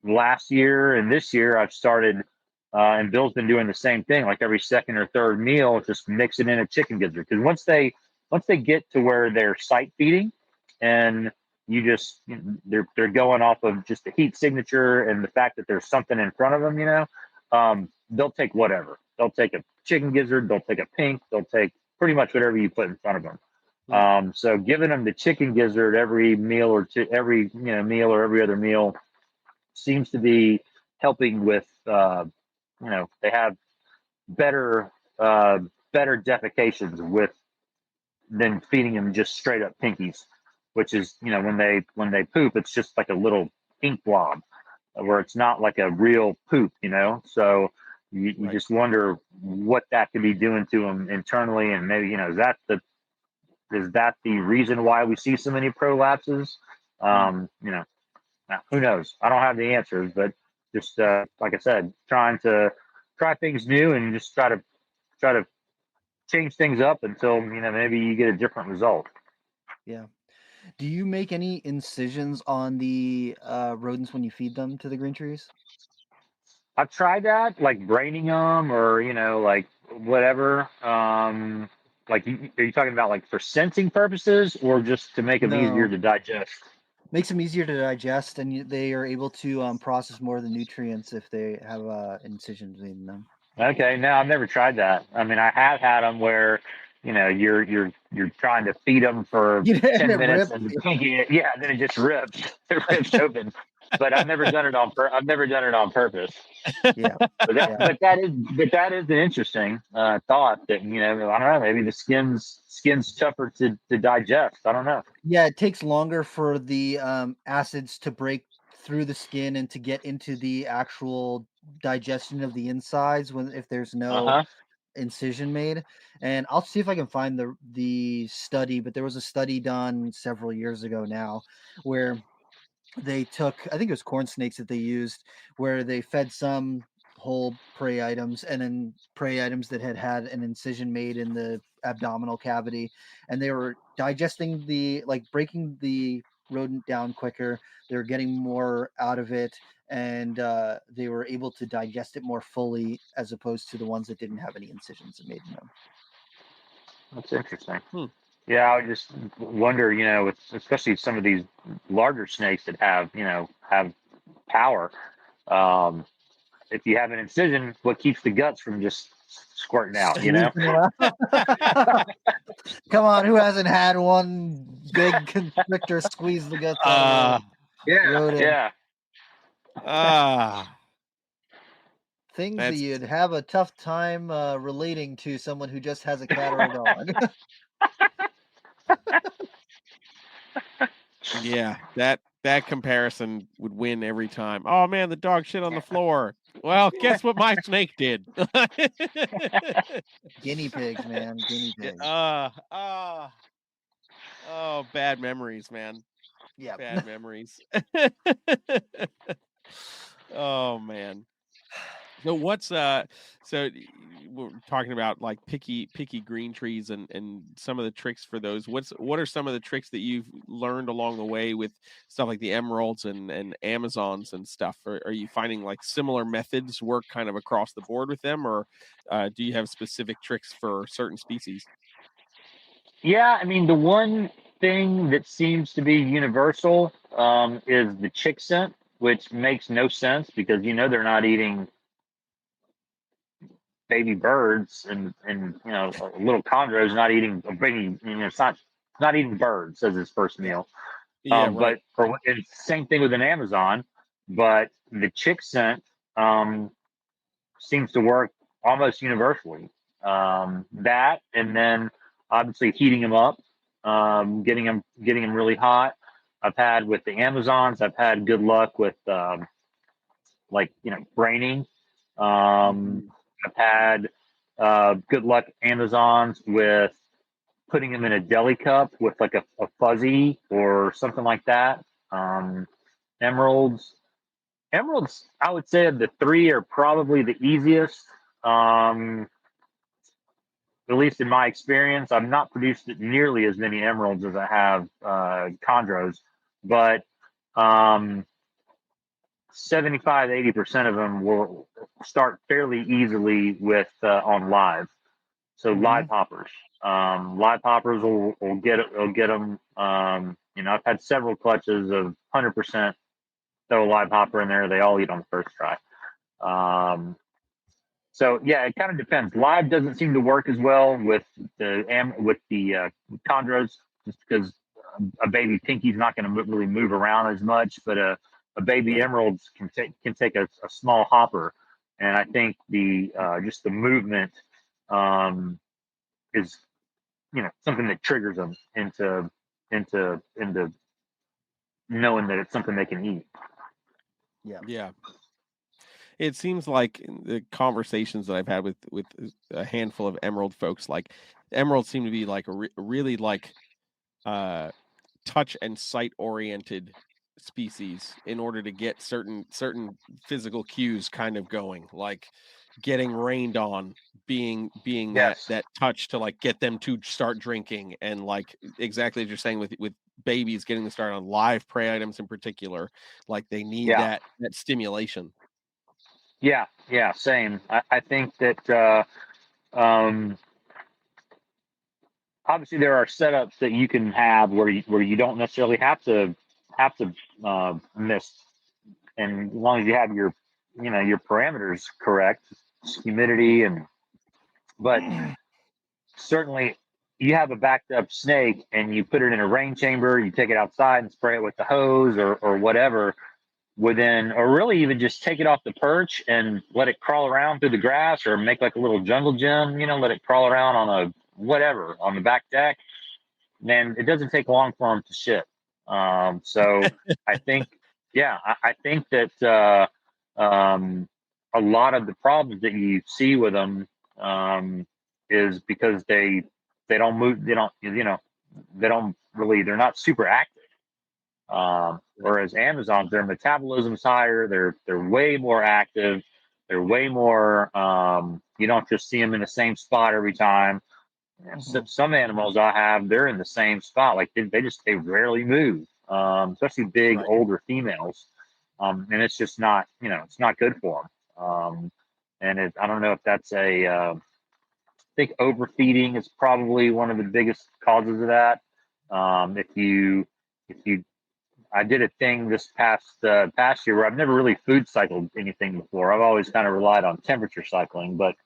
last year and this year I've started, and Bill's been doing the same thing, like every second or third meal just mix it in a chicken gizzard, because once they get to where they're sight feeding, and they're going off of just the heat signature and the fact that there's something in front of them. They'll take whatever. They'll take a chicken gizzard, they'll take a pink, they'll take pretty much whatever you put in front of them. So giving them the chicken gizzard every meal, or every meal, or every other meal, seems to be helping with they have better better defecations with than feeding them just straight up pinkies, which is when they poop, it's just like a little ink blob, where it's not like a real poop. So you Right. just wonder what that could be doing to them internally, and maybe is that the reason why we see so many prolapses? Who knows? I don't have the answers, but just like I said, trying to try things new and just try to change things up until maybe you get a different result. Yeah. Do you make any incisions on the rodents when you feed them to the green trees? I've tried that, like braining them, or like whatever. Like, are you talking about like for sensing purposes, or just to make them easier No. to digest? Makes them easier to digest, and they are able to process more of the nutrients if they have incisions in them. Okay, no, I've never tried that. I mean, I have had them where, you're trying to feed them for And 10 minutes, it and yeah, and then it just rips, it rips open. But I've never done it I've never done it on purpose. Yeah, But that is an interesting thought that I don't know, maybe the skin's tougher to digest. I don't know. yeah. It takes longer for the acids to break through the skin and to get into the actual digestion of the insides if there's Uh no huh. incision made. And I'll see if I can find the study, but there was a study done several years ago now where they took, I think it was corn snakes that they used, where they fed some whole prey items and then prey items that had an incision made in the abdominal cavity, and they were digesting breaking the rodent down quicker. They were getting more out of it, and they were able to digest it more fully as opposed to the ones that didn't have any incisions made in them. That's interesting. Hmm. Yeah, I would just wonder, especially some of these larger snakes that have power. Um, if you have an incision, what keeps the guts from just squirting out? Come on, who hasn't had one big constrictor squeeze the guts out of a Yeah, rodent? yeah. Things that you'd have a tough time relating to someone who just has a cat or a dog. Yeah, that comparison would win every time. Oh man, the dog shit on the floor. Well, guess what my snake did? Guinea pigs, man, guinea pigs. Oh, bad memories, man. Yeah, Bad memories. Oh man. So what's so we're talking about like picky green trees and some of the tricks for those. What are some of the tricks that you've learned along the way with stuff like the emeralds and Amazons and stuff? Are you finding like similar methods work kind of across the board with them, or do you have specific tricks for certain species? Yeah, I mean, the one thing that seems to be universal is the chick scent, which makes no sense because they're not eating baby birds, and a little chondro's not eating a baby. It's not eating birds as his first meal. Yeah, right. But it's same thing with an Amazon, but the chick scent seems to work almost universally. That, and then obviously heating them up, getting them really hot. I've had with the Amazons. I've had good luck with braining. I've had good luck Amazons with putting them in a deli cup with like a fuzzy or something like that. Emeralds, emeralds, I would say of the three are probably the easiest. Um, at least in my experience, I've not produced nearly as many emeralds as I have chondros, but 75-80% of them will start fairly easily with on live. So live hoppers, live hoppers will get them. I've had several clutches of 100% throw a live hopper in there. They all eat on the first try. So yeah, it kind of depends. Live doesn't seem to work as well with the chondros, just because a baby pinky's not going to really move around as much, but a baby emerald can take a small hopper, and I think the just the movement is something that triggers them into knowing that it's something they can eat. Yeah. It seems like in the conversations that I've had with a handful of emerald folks, like emeralds seem to be like really like touch and sight oriented species in order to get certain physical cues kind of going, like getting rained on, being Yes. that touch to like get them to start drinking, and like exactly as you're saying with babies getting to start on live prey items in particular, like they need that stimulation. Yeah, same. I think that obviously there are setups that you can have where you don't necessarily have to have to miss, and as long as you have your your parameters correct, humidity but certainly you have a backed up snake and you put it in a rain chamber, you take it outside and spray it with the hose or whatever, or really even just take it off the perch and let it crawl around through the grass or make like a little jungle gym, let it crawl around on on the back deck. Man, it doesn't take long for them to shit. So I think, yeah, I think that a lot of the problems that you see with them is because they don't move, they don't really, they're not super active. Whereas Amazons, their metabolism's higher, they're way more active, they're way more. You don't just see them in the same spot every time. Some animals I have, they're in the same spot. Like they rarely move, especially big older females, and it's just not it's not good for them. I don't know if that's I think overfeeding is probably one of the biggest causes of that. If you I did a thing this past year where I've never really food cycled anything before. I've always kind of relied on temperature cycling, but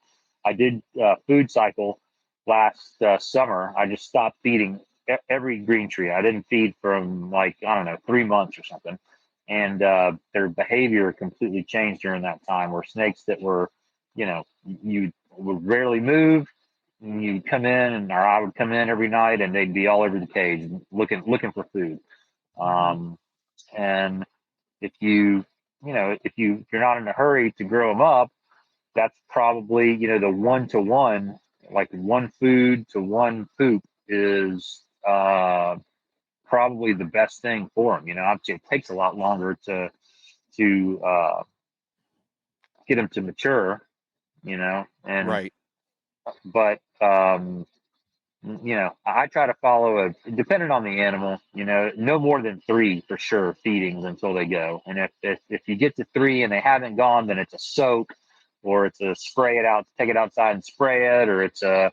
I did food cycle last summer. I just stopped feeding every green tree. I didn't feed from I don't know 3 months or something, and their behavior completely changed during that time. Where snakes that were, you would rarely move. You'd come in, or I would come in every night, and they'd be all over the cage looking for food. And if you're not in a hurry to grow them up, that's probably the 1-to-1, like one food to one poop is probably the best thing for them. Obviously it takes a lot longer to get them to mature. And but I try to follow depending on the animal, no more than 3 for sure feedings until they go. And if you get to 3 and they haven't gone, then it's a soak, or it's a spray it out, take it outside and spray it, or it's a,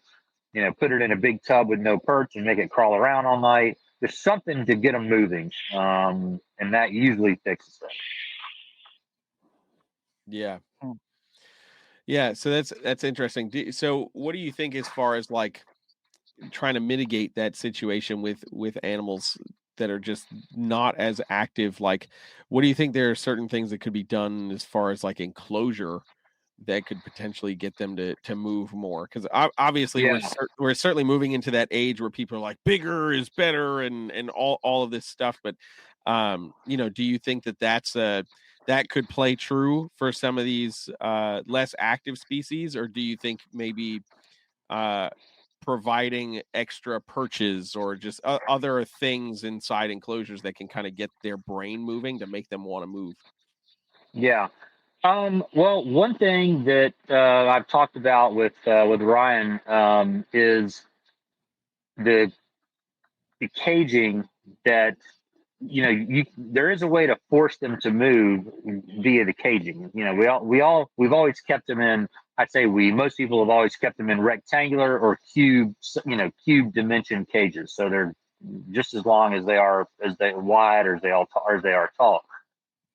put it in a big tub with no perch and make it crawl around all night. There's something to get them moving. And that usually fixes it. Yeah. Yeah. So that's interesting. So what do you think as far as trying to mitigate that situation with animals that are just not as active? What do you think there are certain things that could be done as far as enclosure that could potentially get them to move more? Because obviously we're certainly moving into that age where people are like bigger is better and all of this stuff. But do you think that could play true for some of these less active species, or do you think maybe providing extra perches or just other things inside enclosures that can kind of get their brain moving to make them want to move? Yeah. Well, one thing that I've talked about with Ryan is the caging. That there is a way to force them to move via the caging. We've always kept them in. I'd say most people have always kept them in rectangular or cube dimension cages. So they're just as long as they are wide or as they are tall.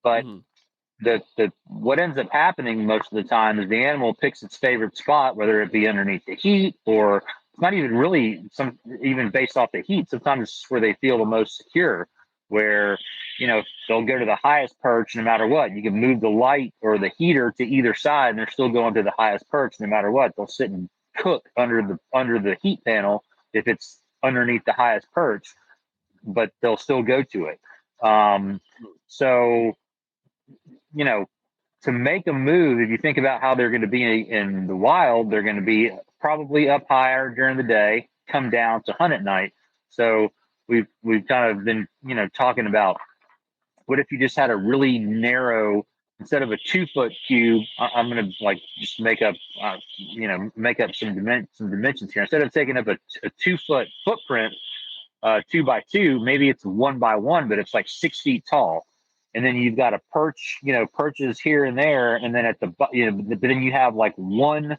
But what ends up happening most of the time is the animal picks its favorite spot, whether it be underneath the heat, or it's not even really even based off the heat. Sometimes it's where they feel the most secure, where they'll go to the highest perch no matter what. You can move the light or the heater to either side, and they're still going to the highest perch no matter what. They'll sit and cook under the heat panel if it's underneath the highest perch, but they'll still go to it. So to make a move, if you think about how they're going to be in the wild, they're going to be probably up higher during the day, come down to hunt at night. So we've kind of been talking about, what if you just had a really narrow, instead of a 2-foot cube, I'm going to just make up some dimensions here. Instead of taking up a 2-foot footprint, 2x2, maybe it's 1x1, but it's 6 feet tall. And then you've got a perches here and there, and then but then you have one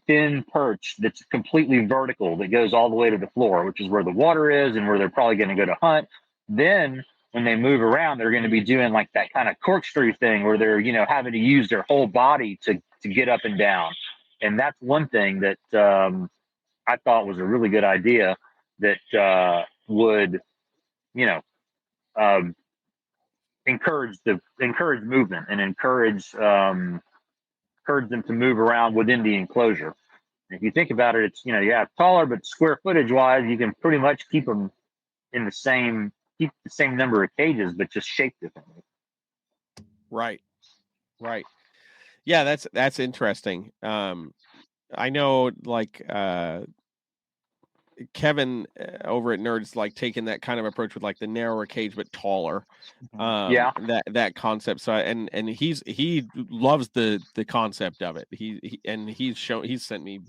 thin perch that's completely vertical that goes all the way to the floor, which is where the water is and where they're probably going to go to hunt. Then when they move around, they're going to be doing like that kind of corkscrew thing where they're, having to use their whole body to get up and down. And that's one thing that I thought was a really good idea that would, um, encourage movement and encourage them to move around within the enclosure. If you think about it, it's taller, but square footage wise, you can pretty much keep them in the same number of cages, but just shaped differently. Right. Yeah, that's interesting. I know, like Kevin over at Nerds like taking that kind of approach with like the narrower cage but taller. That concept. So he loves the concept of it. He's sent me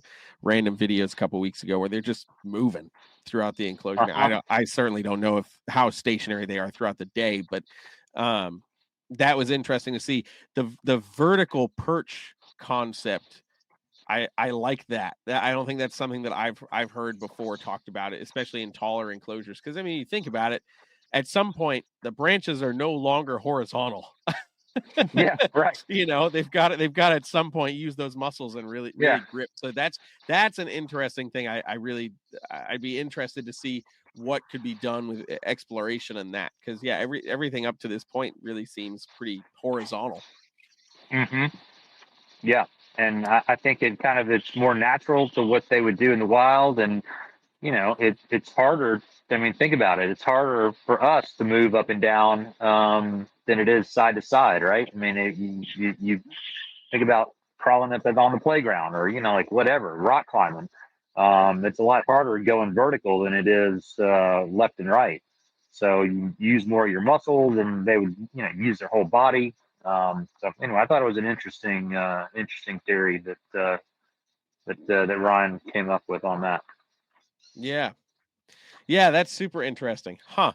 random videos a couple weeks ago where they're just moving throughout the enclosure. I certainly don't know how stationary they are throughout the day, but that was interesting to see the vertical perch concept. I like that. I don't think that's something that I've heard before talked about it, especially in taller enclosures. Because I mean, you think about it, at some point the branches are no longer horizontal. Yeah, right. They've got to at some point use those muscles and really grip. So that's an interesting thing. I'd be interested to see what could be done with exploration in that, because everything up to this point really seems pretty horizontal. Mm-hmm. Yeah. And I think it's more natural to what they would do in the wild. And, it's harder. I mean, think about it. It's harder for us to move up and down than it is side to side, right? I mean, you think about crawling up on the playground or, like whatever, rock climbing. It's a lot harder going vertical than it is left and right. So you use more of your muscles, and they would, use their whole body. So anyway, I thought it was an interesting theory that Ryan came up with on that. Yeah, that's super interesting, huh?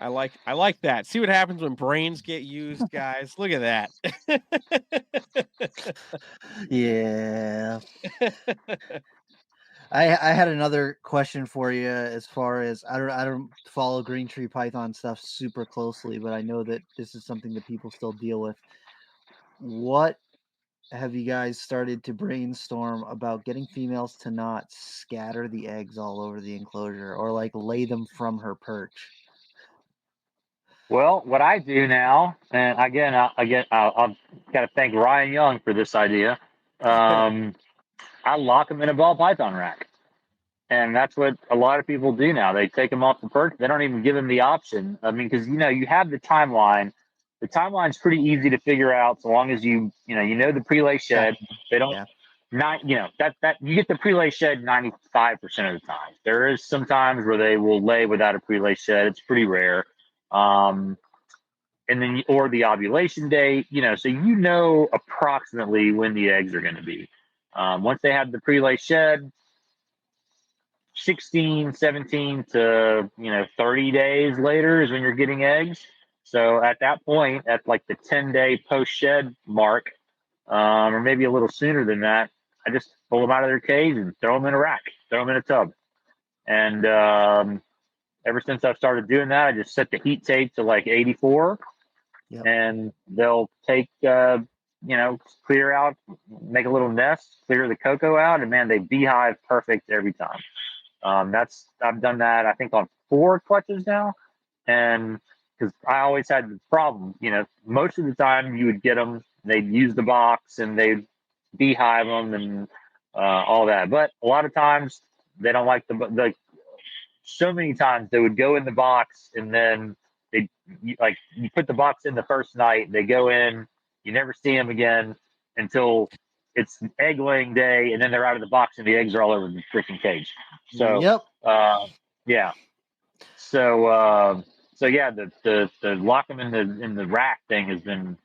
I like that. See what happens when brains get used, guys. Look at that. Yeah. I had another question for you. As far as I don't follow green tree python stuff super closely, but I know that this is something that people still deal with. What have you guys started to brainstorm about getting females to not scatter the eggs all over the enclosure or like lay them from her perch? Well, what I do now, and again, I've got to thank Ryan Young for this idea. I lock them in a ball python rack. And that's what a lot of people do now. They take them off the perch. They don't even give them the option. I mean, because, you have the timeline. The timeline's pretty easy to figure out so long as you the prelay shed. They don't, that you get the prelay shed 95% of the time. There is some times where they will lay without a prelay shed. It's pretty rare. And then, or the ovulation date, so approximately when the eggs are going to be. Once they have the prelay shed, 16, 17 to 30 days later is when you're getting eggs. So at that point, at like the 10-day post-shed mark, or maybe a little sooner than that, I just pull them out of their cage and throw them in a rack, throw them in a tub. And ever since I've started doing that, I just set the heat tape to like 84, and they'll take clear out, make a little nest, clear the cocoa out, and man, they beehive perfect every time. I've done that I think on 4 clutches now, and because I always had the problem, most of the time you would get them, they'd use the box and they'd beehive them and all that, but a lot of times they don't like so many times they would go in the box and then you put the box in the first night, they go in, you never see them again until it's egg laying day, and then they're out of the box and the eggs are all over the freaking cage. So the lock them in the rack thing has been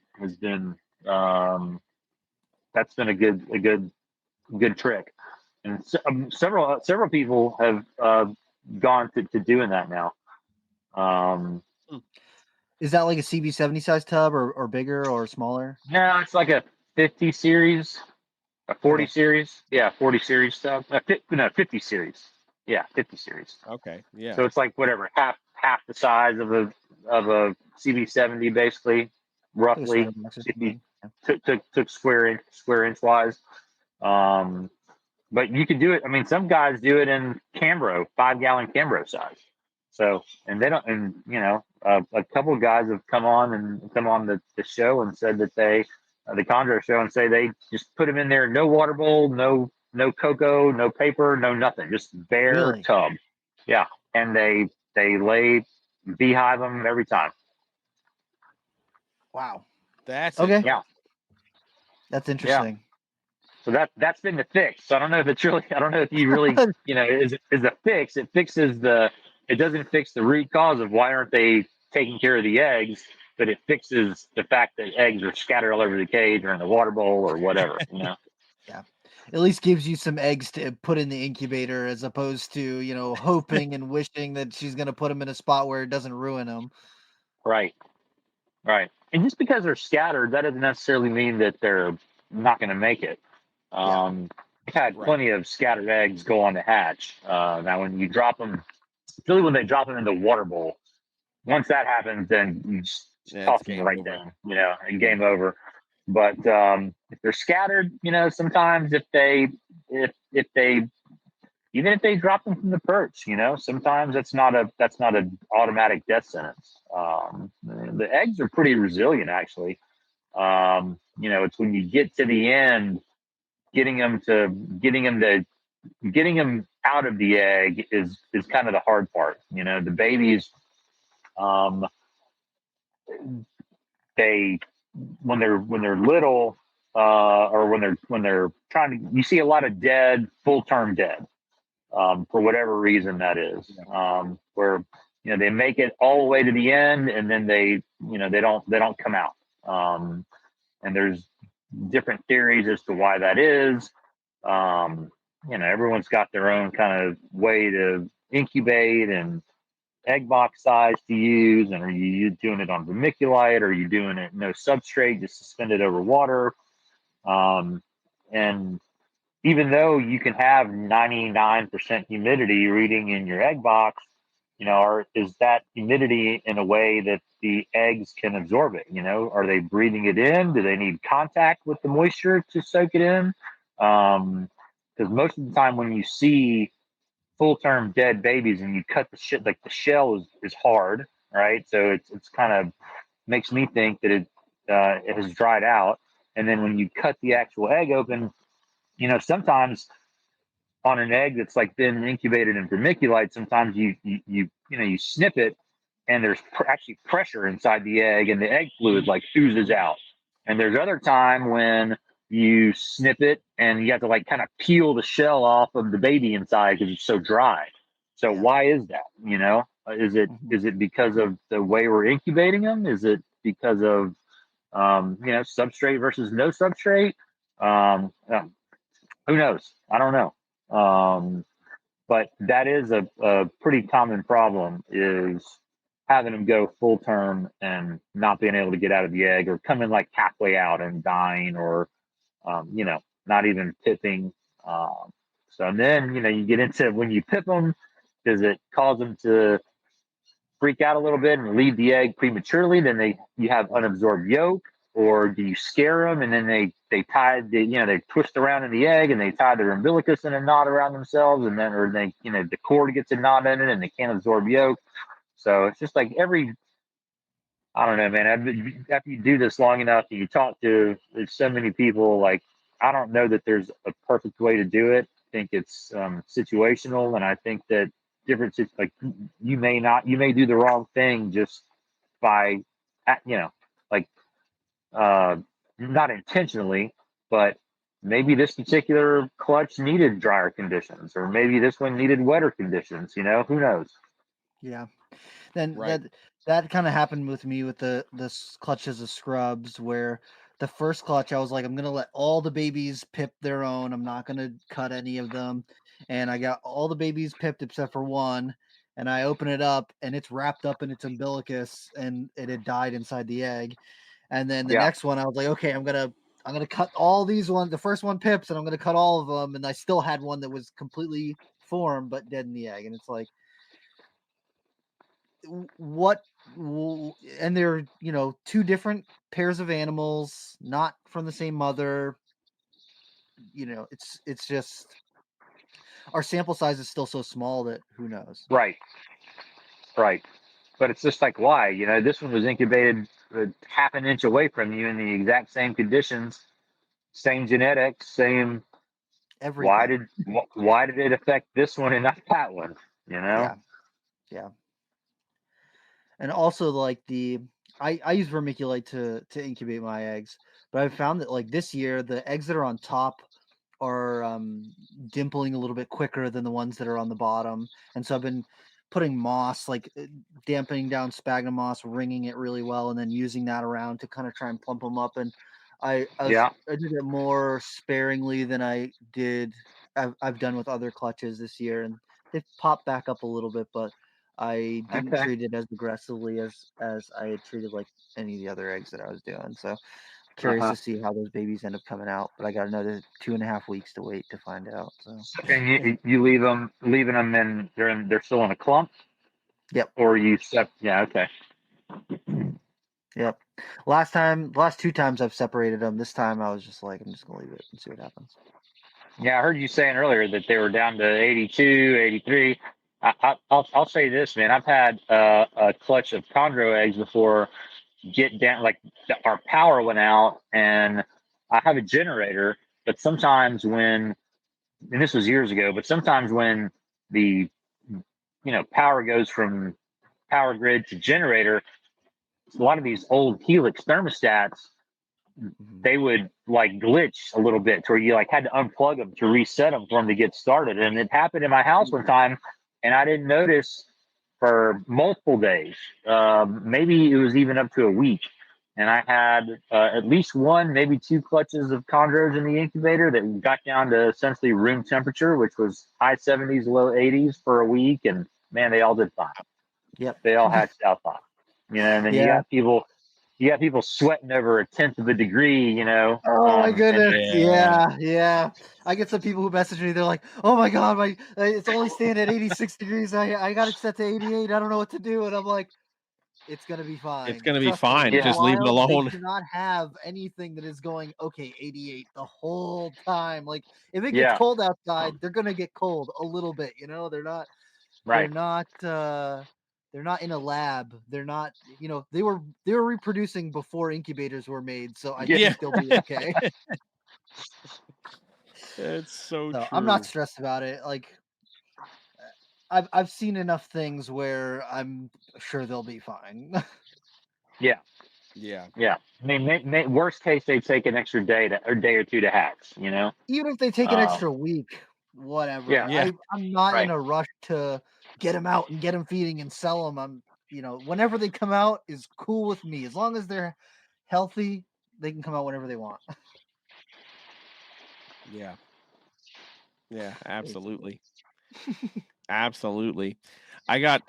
that's been a good trick, and several people have gone to doing that now. Is that like a CB70 size tub or bigger or smaller? No, it's like a 50 series, a 40 series. Yeah, 40 series tub. 50 series. Yeah, 50 series. Okay, yeah. So it's like whatever, half the size of a CB70, basically, roughly. If you took square inch wise. But you could do it. I mean, some guys do it in Cambro, 5-gallon Cambro size. So, and they don't, and a couple of guys have come on the show and said that the Chondro show, and say they just put them in there, no water bowl, no cocoa, no paper, no nothing, just bare tub. Yeah, and they beehive them every time. Wow, that's okay. Yeah, that's interesting. So that's been the fix. So I don't know if you really is a fix. It doesn't fix the root cause of why aren't they taking care of the eggs, but it fixes the fact that eggs are scattered all over the cage or in the water bowl or whatever. Yeah, at least gives you some eggs to put in the incubator, as opposed to hoping and wishing that she's going to put them in a spot where it doesn't ruin them. Right. And just because they're scattered, that doesn't necessarily mean that they're not going to make it. I've had plenty of scattered eggs go on the hatch. Now, when you drop them, really when they drop them in the water bowl, once that happens, then you just toss them right down, and game over. But if they're scattered, sometimes if they even if they drop them from the perch, sometimes that's not an automatic death sentence. The eggs are pretty resilient, actually. It's when you get to the end, getting them out of the egg is kind of the hard part. The babies, they when they're little, or when they're trying to, you see a lot of full term dead, for whatever reason that is, where they make it all the way to the end and then they don't come out, and there's different theories as to why that is. Everyone's got their own kind of way to incubate and egg box size to use, and are you doing it on vermiculite, or are you doing it no substrate, just suspended over water? And even though you can have 99% humidity reading in your egg box, is that humidity in a way that the eggs can absorb it? Are they breathing it in? Do they need contact with the moisture to soak it in? Because most of the time when you see full-term dead babies and you cut the shell is hard, right? So it's kind of makes me think that it has dried out. And then when you cut the actual egg open, sometimes on an egg that's like been incubated in vermiculite, sometimes you snip it and there's actually pressure inside the egg and the egg fluid like oozes out. And there's other time when you snip it and you have to like kind of peel the shell off of the baby inside because it's so dry. So why is that? Is it because of the way we're incubating them? Is it because of substrate versus no substrate? Who knows? I don't know. But that is a pretty common problem, is having them go full term and not being able to get out of the egg, or coming like halfway out and dying, or not even pipping. So and then you get into, when you pip them, does it cause them to freak out a little bit and leave the egg prematurely? Then you have unabsorbed yolk. Or do you scare them and then they twist around in the egg and they tie their umbilicus in a knot around themselves, and then the cord gets a knot in it and they can't absorb yolk. So it's just like I don't know, man. After you do this long enough and you talk to so many people, like, I don't know that there's a perfect way to do it. I think it's situational, and I think that like you may do the wrong thing just by not intentionally, but maybe this particular clutch needed drier conditions, or maybe this one needed wetter conditions. Who knows? Yeah. Then that kind of happened with me with the clutches of scrubs, where the first clutch I was like, I'm gonna let all the babies pip their own. I'm not gonna cut any of them. And I got all the babies pipped except for one. And I open it up and it's wrapped up in its umbilicus and it had died inside the egg. And then the next one, I was like, okay, I'm gonna cut all these ones. The first one pips, and I'm gonna cut all of them. And I still had one that was completely form, but dead in the egg. And it's like, what? And they're, two different pairs of animals, not from the same mother. It's just our sample size is still so small that who knows? Right. But it's just like, why? This one was incubated half an inch away from you in the exact same conditions, same genetics, same. Everything. Why did it affect this one and not that one? Yeah. And also, like, I use vermiculite to incubate my eggs, but I've found that, like, this year the eggs that are on top are dimpling a little bit quicker than the ones that are on the bottom, and so I've been putting moss, like dampening down sphagnum moss, wringing it really well, and then using that around to kind of try and plump them up. And I did it more sparingly than I've done with other clutches this year, and they've popped back up a little bit, but I didn't treat it as aggressively as I had treated like any of the other eggs that I was doing. So curious to see how those babies end up coming out, but I got another 2.5 weeks to wait to find out. So. And you leaving them in? They're still in a clump. Yep. Or you step? Yeah. Okay. Yep. Last 2 times I've separated them. This time I was just like, I'm just gonna leave it and see what happens. Yeah, I heard you saying earlier that they were down to 82, 83. I'll say this, man. I've had a clutch of chondro eggs before get down, like our power went out, and I have a generator, but sometimes and this was years ago, but sometimes when the power goes from power grid to generator, a lot of these old Helix thermostats, they would like glitch a little bit to where you like had to unplug them to reset them for them to get started. And it happened in my house one time, and I didn't notice for multiple days. Maybe it was even up to a week. And I had at least one, maybe 2 clutches of chondros in the incubator that got down to essentially room temperature, which was high 70s, low 80s for a week. And man, they all did fine. Yep. They all hatched out fine. And then you got people sweating over 1/10 of a degree, Oh my goodness. Yeah. I get some people who message me. They're like, "Oh my God, it's only staying at 86 degrees. I got it set to 88. I don't know what to do." And I'm like, it's going to be fine. It's going to be fine. Just leave it alone. They cannot have anything that is going, 88 the whole time. Like, if it gets cold outside, they're going to get cold a little bit. They're not, right. They're not in a lab. They're not, they were reproducing before incubators were made. So I think they'll be okay. It's so true. I'm not stressed about it. Like, I've seen enough things where I'm sure they'll be fine. Yeah. I mean, worst case, they take an extra day or 2 to hatch. Even if they take an extra week, whatever. Yeah. I'm not in a rush to get them out and get them feeding and sell them. I'm, whenever they come out is cool with me. As long as they're healthy, they can come out whenever they want. Yeah, absolutely. Absolutely. I got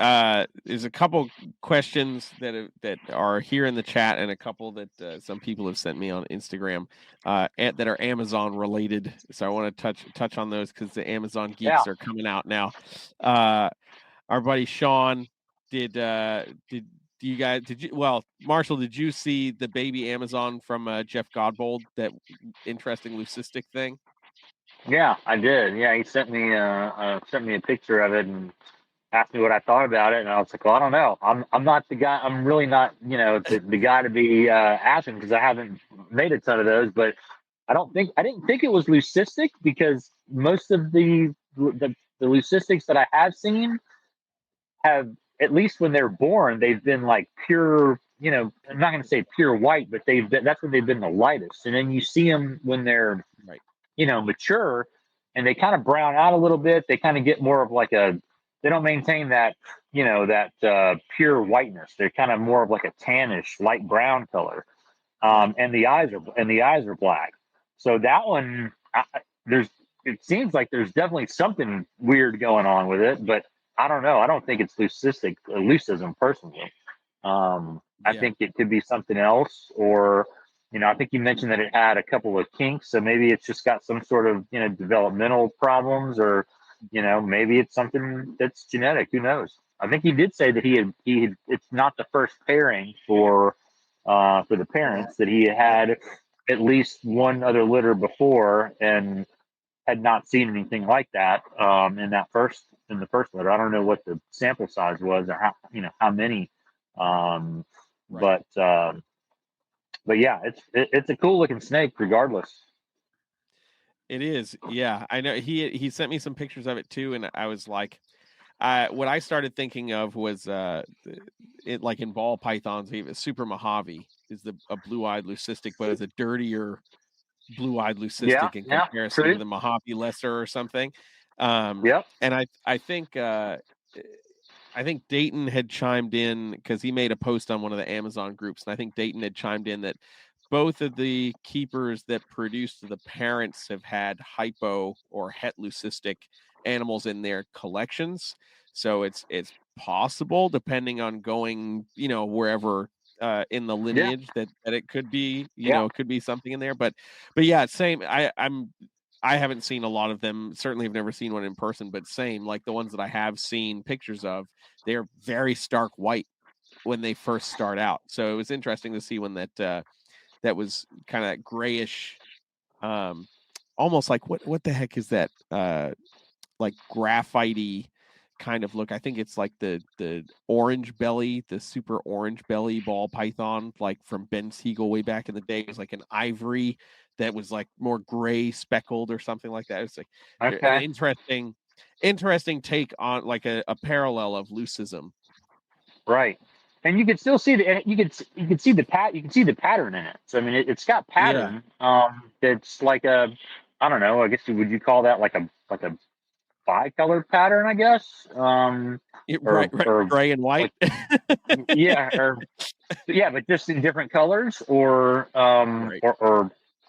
there's a couple questions that are here in the chat, and a couple that some people have sent me on Instagram that are Amazon related. So I want to touch on those because the Amazon geeks are coming out now. Our buddy Sean Marshall, did you see the baby Amazon from Jeff Godbold, that interesting leucistic thing? Yeah, I did. Yeah, he sent me a picture of it and asked me what I thought about it, and I was like, well, I don't know. I'm not the guy. I'm really not, the guy to be asking, because I haven't made a ton of those. But I didn't think it was leucistic, because most of the leucistics that I have seen have, at least when they're born, they've been like pure. I'm not going to say pure white, but that's when they've been the lightest. And then you see them when they're mature, and they kind of brown out a little bit. They kind of get more of like they don't maintain that, pure whiteness. They're kind of more of like a tannish, light brown color. And the eyes are black. So that one, it seems like there's definitely something weird going on with it, but I don't know. I don't think it's leucism personally. I think it could be something else, or I think you mentioned that it had a couple of kinks, so maybe it's just got some sort of developmental problems, or maybe it's something that's genetic. Who knows? I think he did say that he had it's not the first pairing for the parents, that he had at least one other litter before and had not seen anything like that in the first litter. I don't know what the sample size was or how many, um, Right. but yeah, it's a cool looking snake regardless. It is. Yeah, I know. He sent me some pictures of it too, and I was like, what I started thinking of was it like in ball pythons, Super Mojave is a blue-eyed leucistic, but it's a dirtier blue-eyed Yeah, leucistic in yeah, comparison to true. the Mojave lesser or something. Yep. And I think Dayton had chimed in because he made a post on one of the Amazon groups, and I think Dayton had chimed in that both of the keepers that produced the parents have had hypo or het leucistic animals in their collections. So it's possible, depending on going, wherever in the Yeah. lineage, that it could be, Yeah. it could be something in there. But yeah, same. I haven't seen a lot of them. Certainly have never seen one in person, but same, like the ones that I have seen pictures of, they're very stark white when they first start out. So it was interesting to see when that was kind of that grayish, almost like what the heck is that? Like graphite-y kind of look. I think it's like the orange belly, the super orange belly ball python, like from Ben Siegel way back in the day. It was like an ivory that was like more gray speckled or something like that. It's like an Okay. interesting take on like a parallel of leucism. Right. And you can still see you can see the pattern in it. So I mean, it's got Yeah. pattern. It's like I don't know. I guess would you call that like a bicolored pattern? I guess. Right, Or gray and white. like yeah, but just in different colors, or Right.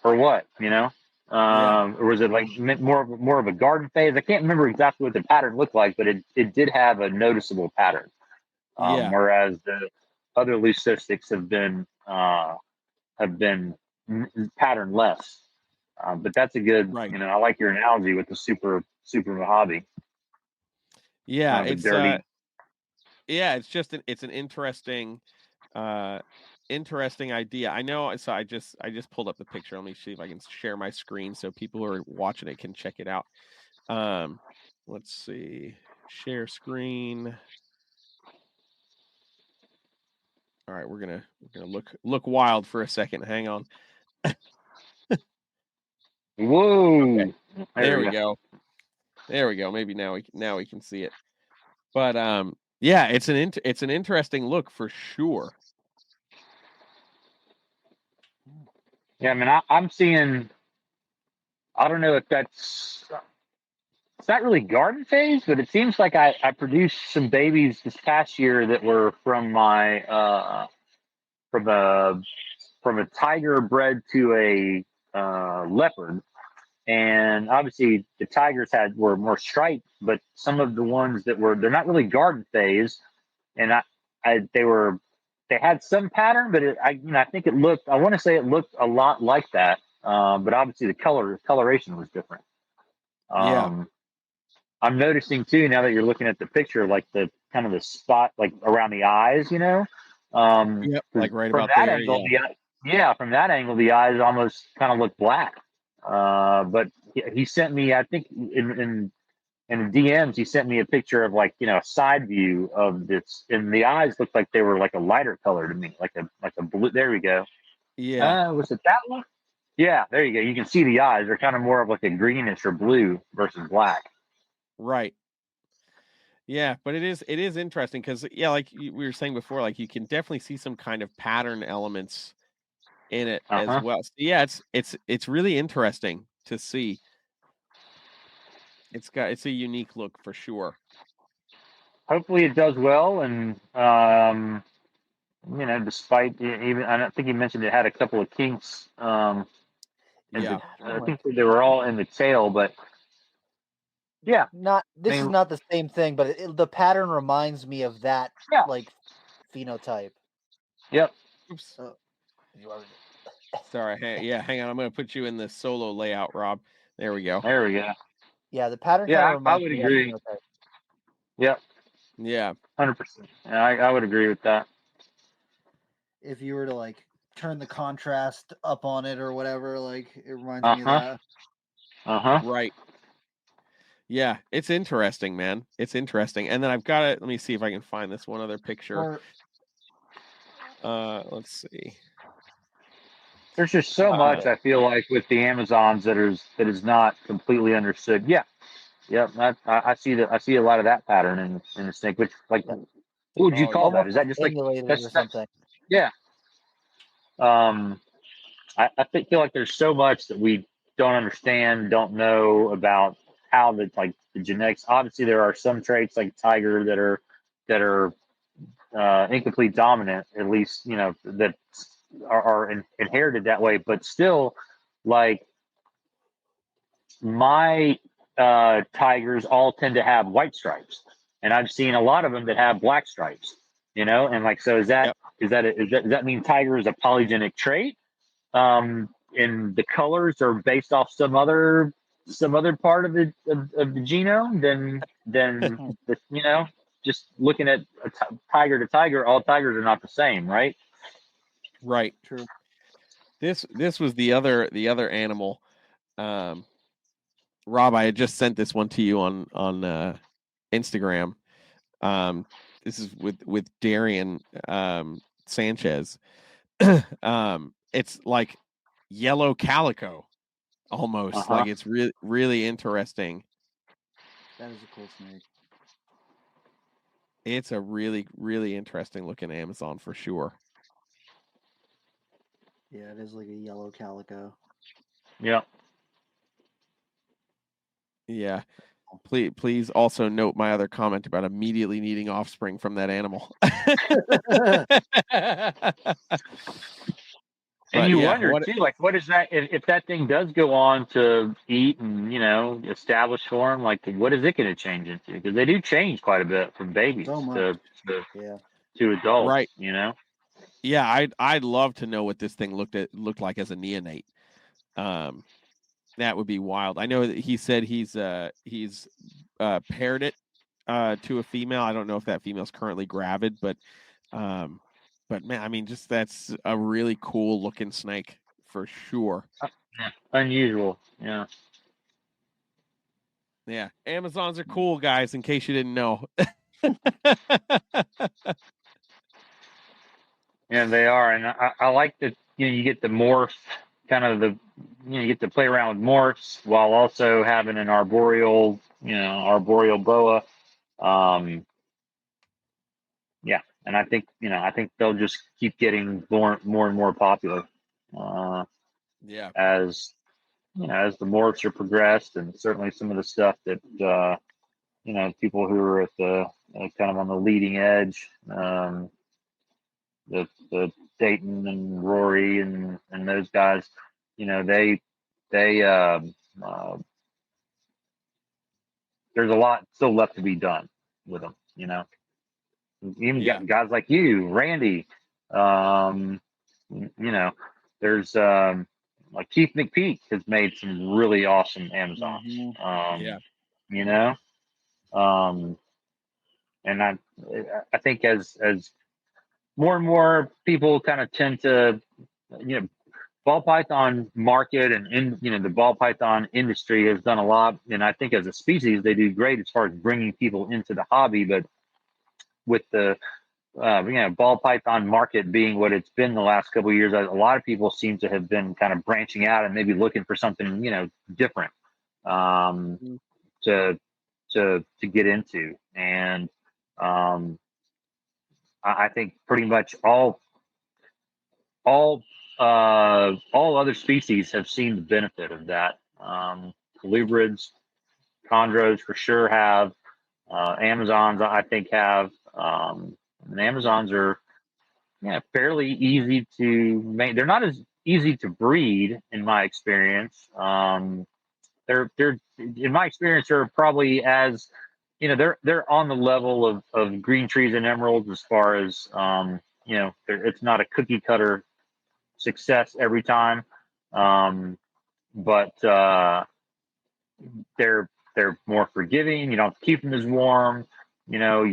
or what, Yeah. or was it like more of a garden phase? I can't remember exactly what the pattern looked like, but it did have a noticeable pattern. Yeah. Whereas the other leucistics have been patternless. But that's a good, Right. I like your analogy with the super Mojave, Yeah. kind of a dirty. It's just it's an interesting interesting idea. I know. So I just pulled up the picture. Let me see if I can share my screen so people who are watching it can check it out. Let's see. Share screen. All right, we're gonna look wild for a second. Hang on. Whoa! Okay, there we go. There we go. Maybe now we can see it. But yeah, it's an interesting look for sure. Yeah, I mean, I'm seeing. I don't know if it's not really garden phase, but it seems like I produced some babies this past year that were from my from a tiger bred to a leopard. And obviously the tigers were more striped, but some of the ones they're not really garden phase, and they had some pattern, but I think I want to say it looked a lot like that, but obviously the coloration was different. Yeah. Um, I'm noticing too, now that you're looking at the picture, like the kind of the spot like around the eyes, Yep. 'cause Like right from about that there. angle, Yeah. from that angle, the eyes almost kind of look black. But he sent me, I think in the DMs, he sent me a picture of like, a side view of this, and the eyes looked like they were like a lighter color to me, like a blue. There we go. Yeah. Was it that one? Yeah, there you go. You can see the eyes; they're kind of more of like a greenish or blue versus black. Right. Yeah, but it is interesting because like we were saying before, like you can definitely see some kind of pattern elements in it as Uh-huh. well. So yeah, it's really interesting to see. It's a unique look for sure. Hopefully, it does well, and despite even I don't think he mentioned it had a couple of kinks. Yeah. I think they were all in the tail, but yeah, This is not the same thing, but the pattern reminds me of that yeah, like phenotype. yep. Oops. Sorry. Hang on. I'm going to put you in the solo layout, Rob. There we go. There we go. Yeah, the pattern kind Yeah, of I reminds would me of agree. phenotype. Yep, Yeah. 100%. Yeah, I would agree with that. If you were to like turn the contrast up on it or whatever, like it reminds me of Uh-huh. that. Right. Yeah, it's interesting, man. It's interesting. And then I've got it. Let me see if I can find this one other picture. Let's see. There's just so much I feel like with the Amazons that is not completely understood. Yeah, yep. I see that. I see a lot of that pattern in the snake. Which like, what would you call that? Almost Is that just like simulated or that's something? yeah. Feel like there's so much that we don't understand, don't know about how the genetics. Obviously, there are some traits like tiger that are incomplete dominant, at least that are inherited that way. But still, like my tigers all tend to have white stripes, and I've seen a lot of them that have black stripes. And like so, is that does that mean tiger is a polygenic trait? And the colors are based off some other part of the genome, then just looking at tiger to tiger, all tigers are not the same, right? Right. True. This was the other animal. Rob, I had just sent this one to you on Instagram. This is with Darian Sanchez. It's like yellow calico almost. Like it's really interesting. That is a cool snake. It's a really, really interesting looking Amazon for sure. Yeah, it is like a yellow calico. Yeah. Yeah. Please also note my other comment about immediately needing offspring from that animal. And you wonder too, like, what is that? If that thing does go on to eat and establish form, like, what is it going to change into? Because they do change quite a bit from babies to adults, right? Yeah, I'd love to know what this thing looked like as a neonate. That would be wild. I know that he said he's paired it to a female. I don't know if that female's currently gravid, but man, I mean, just that's a really cool looking snake for sure. Unusual, yeah. Yeah, Amazons are cool, guys. In case you didn't know. Yeah, they are, and I like that. You get the morph, kind of you get to play around with morphs while also having an arboreal boa. Yeah, and I think they'll just keep getting more and more popular. As as the morphs are progressed, and certainly some of the stuff that people who are at the kind of on the leading edge, the Dayton and Rory and those guys, they there's a lot still left to be done with them. Even guys like you, Randy. There's like Keith McPeak has made some really awesome Amazons. And I think as more and more people kind of tend to, ball python market and the ball python industry has done a lot, and I think as a species they do great as far as bringing people into the hobby. But with the ball python market being what it's been the last couple of years, a lot of people seem to have been kind of branching out and maybe looking for something different to get into. And I think pretty much all other species have seen the benefit of that. Colubrids, chondros for sure have. Amazons, I think, have. And Amazons are fairly easy to make. They're not as easy to breed, in my experience. They're in my experience, they're probably as they're on the level of green trees and emeralds as far as it's not a cookie cutter success every time, but they're they're more forgiving. You don't have to keep them as warm. You know,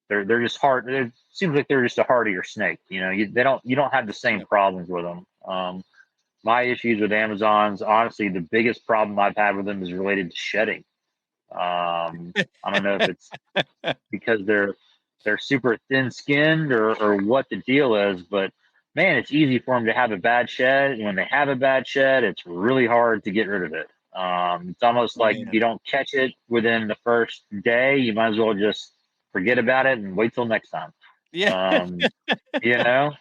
they're just hard. It seems like they're just a hardier snake. You know, you don't have the same Yep. problems with them. My issues with Amazons, honestly, the biggest problem I've had with them is related to shedding. I don't know if it's because they're super thin skinned or what the deal is, but man, it's easy for them to have a bad shed. And when they have a bad shed, it's really hard to get rid of it. It's almost like if Man. you don't catch it within the first day, you might as well just forget about it and wait till next time. Yeah. You know,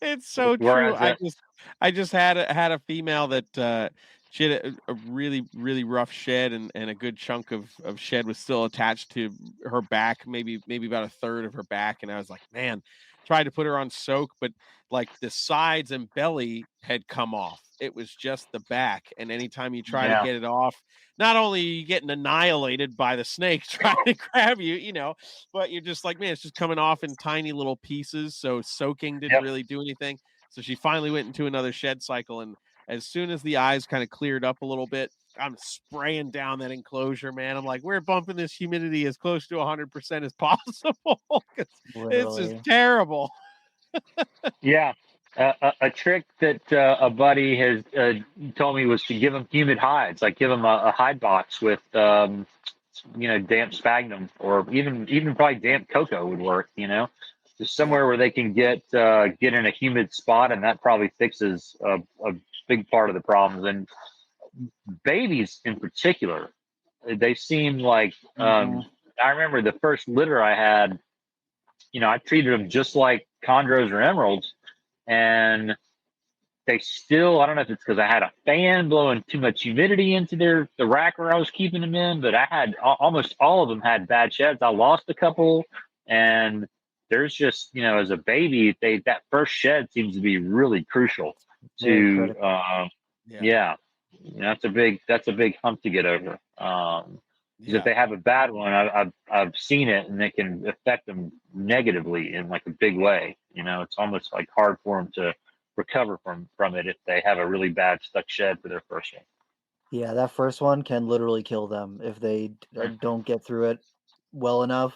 It's so true. whereas I just had a female that she had a really, really rough shed, and a good chunk of shed was still attached to her back, maybe about a third of her back. And I was like, man, tried to put her on soak, but like the sides and belly had come off. It was just the back. And anytime you try to yeah, get it off, not only are you getting annihilated by the snake trying to grab you, you know, but you're just like, man, it's just coming off in tiny little pieces. So soaking didn't yep, really do anything. So she finally went into another shed cycle. And as soon as the eyes kind of cleared up a little bit, I'm spraying down that enclosure, man. I'm like, we're bumping this humidity as close to 100% as possible. 'Cause it's just Literally. terrible. yeah. A trick that a buddy has told me was to give them humid hides, like give them a hide box with damp sphagnum, or even probably damp cocoa would work. You know, just somewhere where they can get in a humid spot, and that probably fixes a big part of the problems. And babies in particular, they seem like I remember the first litter I had. You know, I treated them just like chondros or emeralds, and they still, I don't know if it's because I had a fan blowing too much humidity into the rack where I was keeping them in, but I had almost all of them had bad sheds. I lost a couple, and there's just, as a baby, that first shed seems to be really crucial Very to critical. yeah. That's a big hump to get over. Because if they have a bad one, I've seen it, and it can affect them negatively in like a big way. It's almost like hard for them to recover from it if they have a really bad stuck shed for their first one. Yeah, that first one can literally kill them if they don't get through it well enough.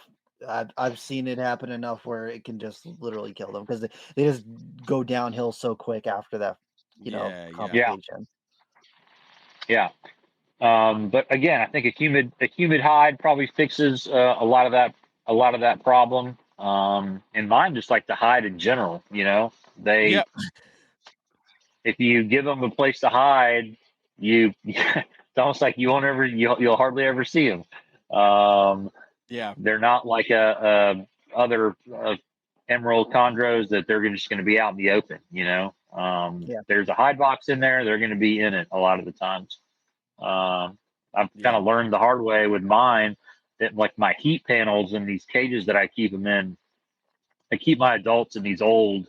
I've seen it happen enough where it can just literally kill them because they just go downhill so quick after that, Yeah. complication. Yeah. But again, I think a humid hide probably fixes a lot of that problem. And mine just like the hide in general. They Yep. if you give them a place to hide, it's almost like you'll hardly ever see them. Yeah. They're not like other emerald chondros that they're just going to be out in the open. Yeah. There's a hide box in there. They're going to be in it a lot of the times. I've kind of learned the hard way with mine that like my heat panels in these cages that I keep them in, I keep my adults in these old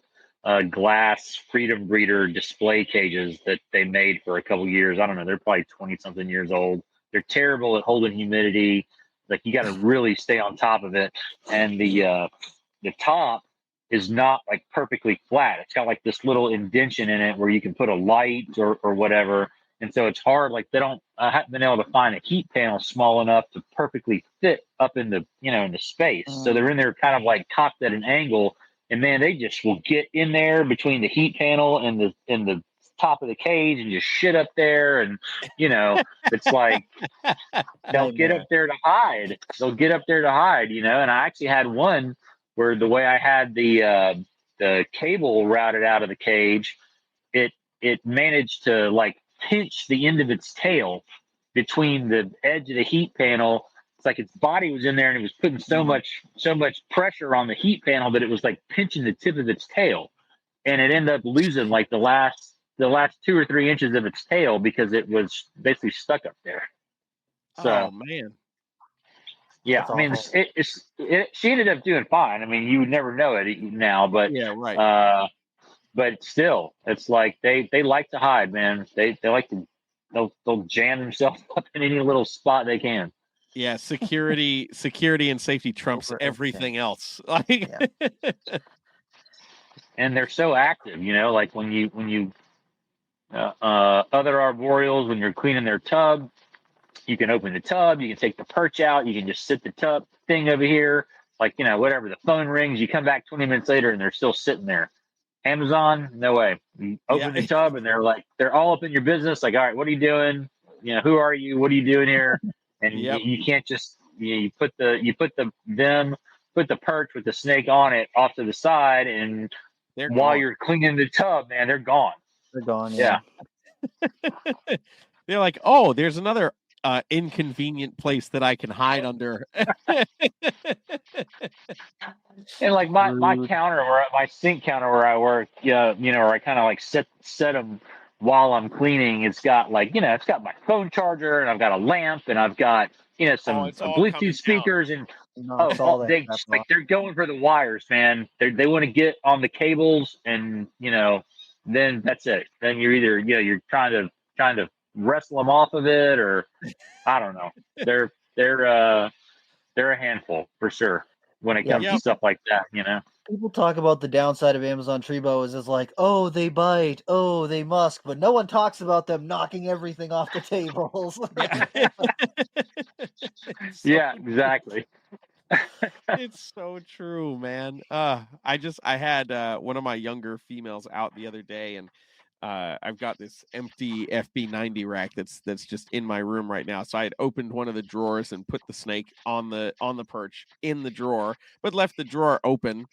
glass Freedom Breeder display cages that they made for a couple years. I don't know. They're probably 20 something years old. They're terrible at holding humidity. Like you got to really stay on top of it. And the top is not like perfectly flat. It's got like this little indention in it where you can put a light or whatever. And so it's hard. Like I haven't been able to find a heat panel small enough to perfectly fit up in the space. So they're in there kind of like cocked at an angle. And man, they just will get in there between the heat panel and the top of the cage and just shit up there. And it's like they'll get up there to hide. And I actually had one where the way I had the cable routed out of the cage, it managed to like pinch the end of its tail between the edge of the heat panel. It's like its body was in there and it was putting so much pressure on the heat panel that it was like pinching the tip of its tail, and it ended up losing like the last 2 or 3 inches of its tail because it was basically stuck up there. So, oh man. Yeah, That's I mean, awful. she ended up doing fine. I mean, you would never know it now, but Yeah, right. but still, it's like they like to hide, man. They like to they'll jam themselves up in any little spot they can. Yeah, security and safety trumps Over everything else. Like And they're so active, like when you other arboreals, when you're cleaning their tub, you can open the tub, you can take the perch out, you can just sit the tub thing over here, like, whatever. The phone rings, you come back 20 minutes later and they're still sitting there. Amazon, no way. You open the tub and they're all up in your business. Like, all right, what are you doing? Who are you? What are you doing here? And you can't just you put the perch with the snake on it off to the side, and while you're cleaning the tub, man, they're gone. They're gone. Yeah. They're like, oh, there's another inconvenient place that I can hide under. And like my counter, or my sink counter where I work, where I kind of like set them while I'm cleaning. It's got it's got my phone charger, and I've got a lamp, and I've got some Bluetooth speakers, and they're going for the wires, man. They want to get on the cables, and then that's it. Then you're either you're trying to wrestle them off of it, or I don't know. They're a handful for sure when it comes to stuff like that. People talk about the downside of Amazon tree boas is like, oh, they bite, oh, they musk, but no one talks about them knocking everything off the tables. Yeah, exactly. It's so true, man. I had one of my younger females out the other day, and I've got this empty FB90 rack that's just in my room right now. So I had opened one of the drawers and put the snake on the perch in the drawer, but left the drawer open.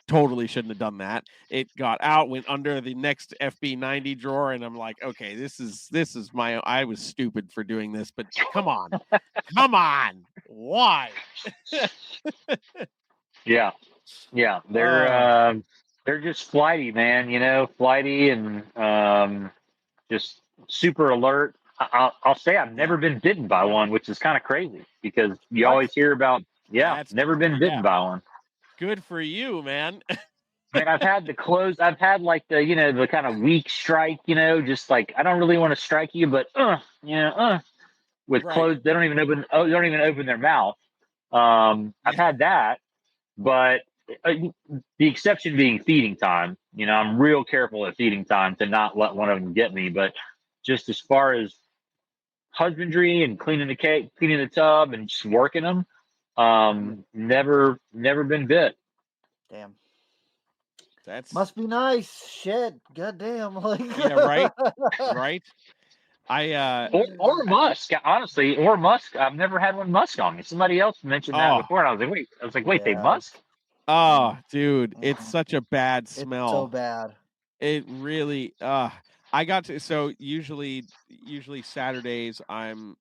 Totally shouldn't have done that. It got out, went under the next FB90 drawer, and I'm like, okay, this is I was stupid for doing this, but come on, why? Yeah, they're just flighty, man. Flighty and just super alert. I'll say I've never been bitten by one, which is kind of crazy because you always hear about. Never been bitten by one. Good for you, man. And I've had the the kind of weak strike, just like I don't really want to strike you, but with closed, they don't even open their mouth. I've had that, but the exception being feeding time. I'm real careful at feeding time to not let one of them get me. But just as far as husbandry and cleaning the tub and just working them, never been bit. Damn. That's must be nice. Shit. Goddamn. Right. Or musk, honestly, or musk. I've never had one musk on me. Somebody else mentioned that before, and I was like, wait, they musk? Oh, dude, it's such a bad smell. It's so bad. It really. I got to. So usually Saturdays I'm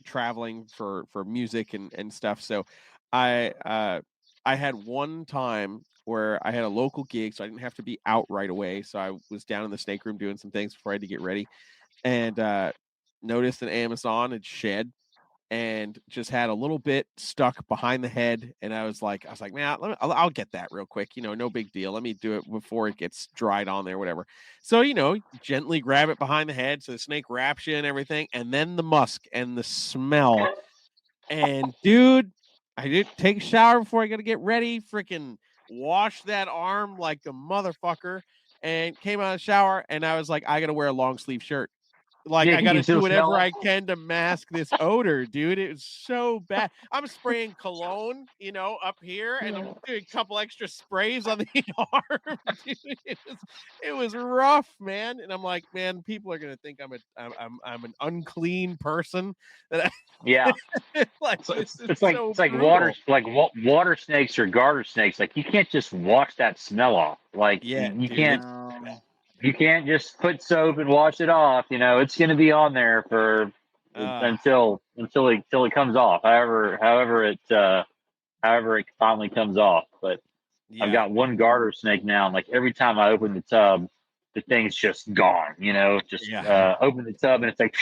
traveling for music and stuff. So I had one time where I had a local gig, so I didn't have to be out right away. So I was down in the snake room doing some things before I had to get ready, and noticed an Amazon had shed and just had a little bit stuck behind the head. And I was like, man, I'll get that real quick. No big deal. Let me do it before it gets dried on there, whatever. So, gently grab it behind the head. So the snake wraps you and everything. And then the musk and the smell. And dude, I didn't take a shower before I got to get ready. Freaking wash that arm like a motherfucker, and came out of the shower. And I was like, I got to wear a long sleeve shirt. Like, I got to do whatever I can to mask this odor, dude. It was so bad. I'm spraying cologne, up here, and I'm doing a couple extra sprays on the arm. Dude, it was rough, man. And I'm like, man, people are gonna think I'm an unclean person. Yeah, it's like water snakes or garter snakes. Like, you can't just wash that smell off. Like, you can't. You can't just put soap and wash it off. It's going to be on there for until it comes off. However it finally comes off. But I've got one garter snake now, and like every time I open the tub, the thing's just gone. Open the tub and it's like,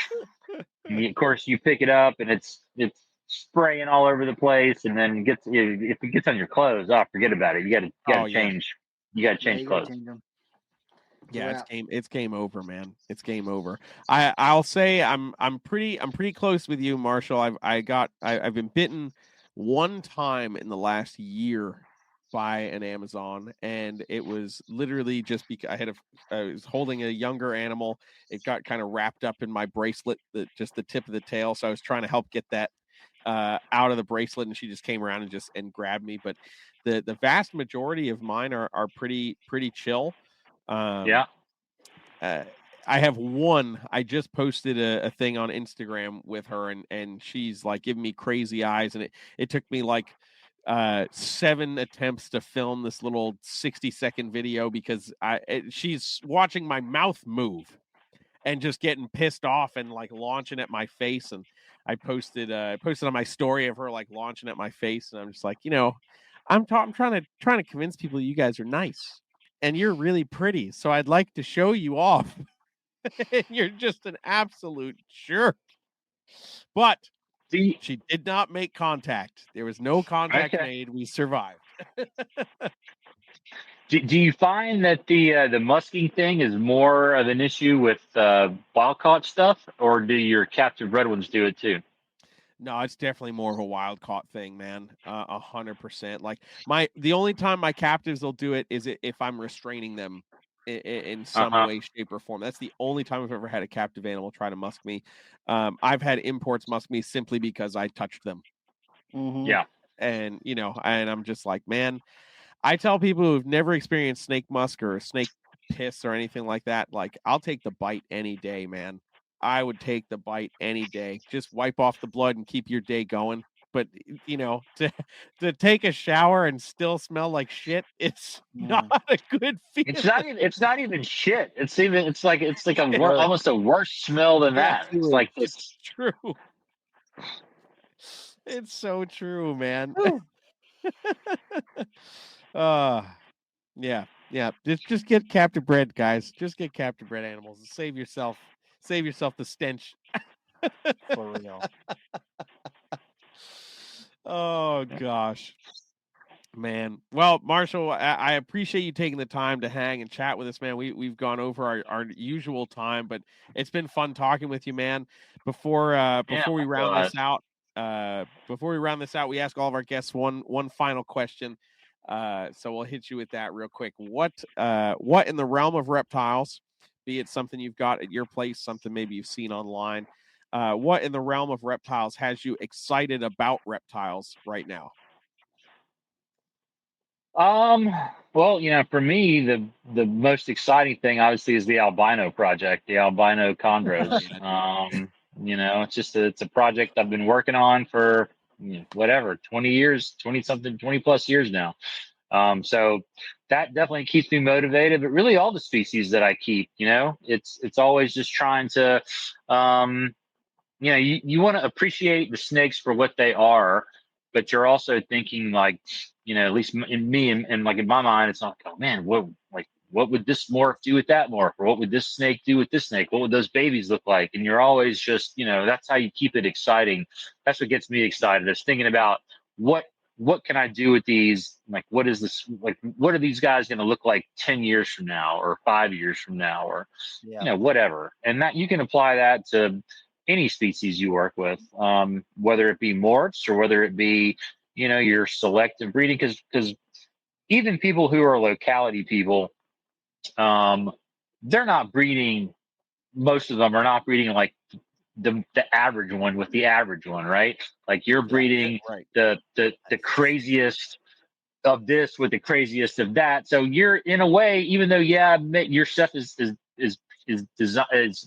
of course you pick it up and it's spraying all over the place, and then if it gets on your clothes, forget about it. You got to change. You got to change clothes. Yeah, it's game over, man. It's game over. I'll say I'm pretty close with you, Marcial. I've been bitten one time in the last year, by an Amazon, and it was literally just because I was holding a younger animal. It got kind of wrapped up in my bracelet, just the tip of the tail. So I was trying to help get that out of the bracelet, and she just came around and grabbed me. But the vast majority of mine are pretty chill. Yeah. I have one. I just posted a thing on Instagram with her, and she's like giving me crazy eyes, and it took me like 7 attempts to film this little 60-second video because she's watching my mouth move and just getting pissed off and like launching at my face. And I posted on my story of her like launching at my face, and I'm just like, I'm trying to convince people you guys are nice and you're really pretty, so I'd like to show you off. And you're just an absolute jerk. But she did not make contact. There was no contact made. We survived. Do you find that the musking thing is more of an issue with wild caught stuff, or do your captive bred ones do it too? No, it's definitely more of a wild caught thing, man. 100%. Like the only time my captives will do it is if I'm restraining them in some way, shape, or form. That's the only time I've ever had a captive animal try to musk me. I've had imports musk me simply because I touched them. Mm-hmm. Yeah. And, and I'm just like, man, I tell people who've never experienced snake musk or snake piss or anything like that, like, I'll take the bite any day, man. I would take the bite any day. Just wipe off the blood and keep your day going. But to take a shower and still smell like shit, it's not a good feeling. It's not even shit. It's like almost a worse smell than that. It's like it's true. It's so true, man. Yeah. Just get captive bred, guys. Just get captive bred animals and save yourself the stench. For real. Oh gosh, man. Well, Marcial, I appreciate you taking the time to hang and chat with us, man. We've gone over our usual time, but it's been fun talking with you, man. Before we round this out, we ask all of our guests one final question. So we'll hit you with that real quick. What in the realm of reptiles, be it something you've got at your place, something maybe you've seen online, what in the realm of reptiles has you excited about reptiles right now? Well, for me, the most exciting thing obviously is the albino project, the albino chondros. It's a project I've been working on for 20 years, 20 plus years now. So that definitely keeps me motivated, but really all the species that I keep, it's always just trying to, you want to appreciate the snakes for what they are, but you're also thinking like, at least in me and like in my mind, it's not, oh man, what would this morph do with that morph? Or what would this snake do with this snake? What would those babies look like? And you're always just, that's how you keep it exciting. That's what gets me excited, is thinking about what can I do with these? Like, what is this? Like, what are these guys going to look like 10 years from now or 5 years from now, or, whatever. And that you can apply that to any species you work with, whether it be morphs or whether it be, your selective breeding, because even people who are locality people, they're not breeding. Most of them are not breeding like the average one with the average one, right? Like you're breeding the craziest of this with the craziest of that. So you're in a way, even though your stuff is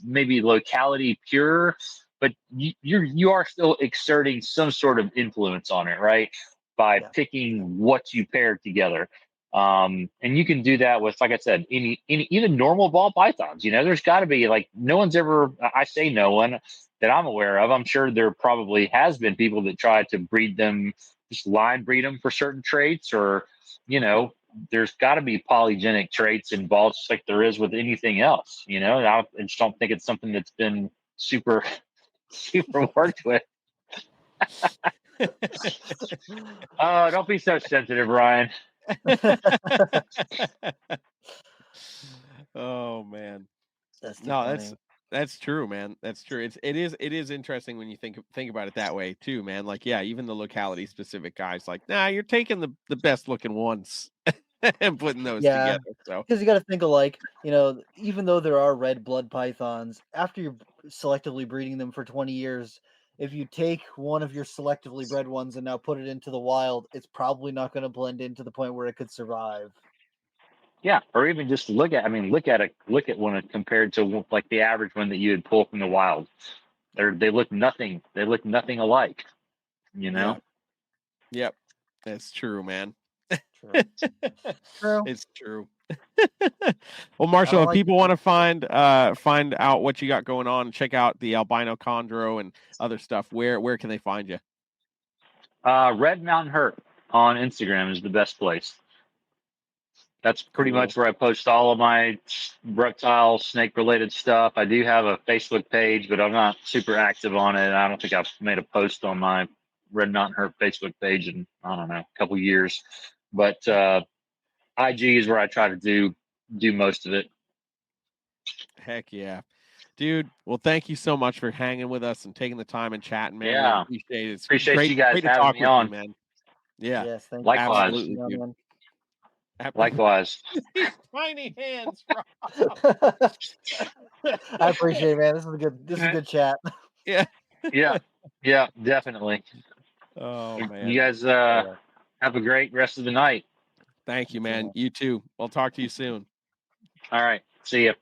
maybe locality pure, but you are still exerting some sort of influence on it, right? By picking what you paired together. And you can do that with, like I said, any even normal ball pythons. There's got to be, like, no one's ever, I say no one that I'm aware of. I'm sure there probably has been people that try to breed them, just line breed them for certain traits, or, there's got to be polygenic traits involved, just like there is with anything else. I just don't think it's something that's been super worked with. Oh, don't be so sensitive, Ryan. Oh man, that's That's true, man. That's true. It is interesting when you think about it that way too, man. Like, yeah, even the locality specific guys, like, nah, you're taking the best looking ones and putting those Yeah, together. So because you got to think of like, even though there are red blood pythons, after you're selectively breeding them for 20 years, if you take one of your selectively bred ones and now put it into the wild, it's probably not going to blend in to the point where it could survive. Yeah, or even just look at one compared to like the average one that you would pull from the wild. They look nothing alike. yeah, yep, that's true, man. True. True. It's true. Well, Marcial, if people want to find out what you got going on, check out the albino chondro and other stuff, where can they find you? Red Mountain Herp on Instagram is the best place. That's pretty much where I post all of my reptile, snake related stuff. I do have a Facebook page, but I'm not super active on it. I don't think I've made a post on my Red Mountain Herp Facebook page in, I don't know, a couple years. But IG is where I try to do most of it. Heck yeah. Dude, well, thank you so much for hanging with us and taking the time and chatting, man. Yeah. We appreciate it. Appreciate great, you guys great to having talk me with on. you, man. Yeah. Yes, thank Likewise. Absolutely, you. dude. Likewise. These tiny hands, Rob. I appreciate it, man. This is a good chat. Yeah. Yeah, definitely. Oh, man. You guys have a great rest of the night. Thank you, man. You too. I'll talk to you soon. All right. See ya.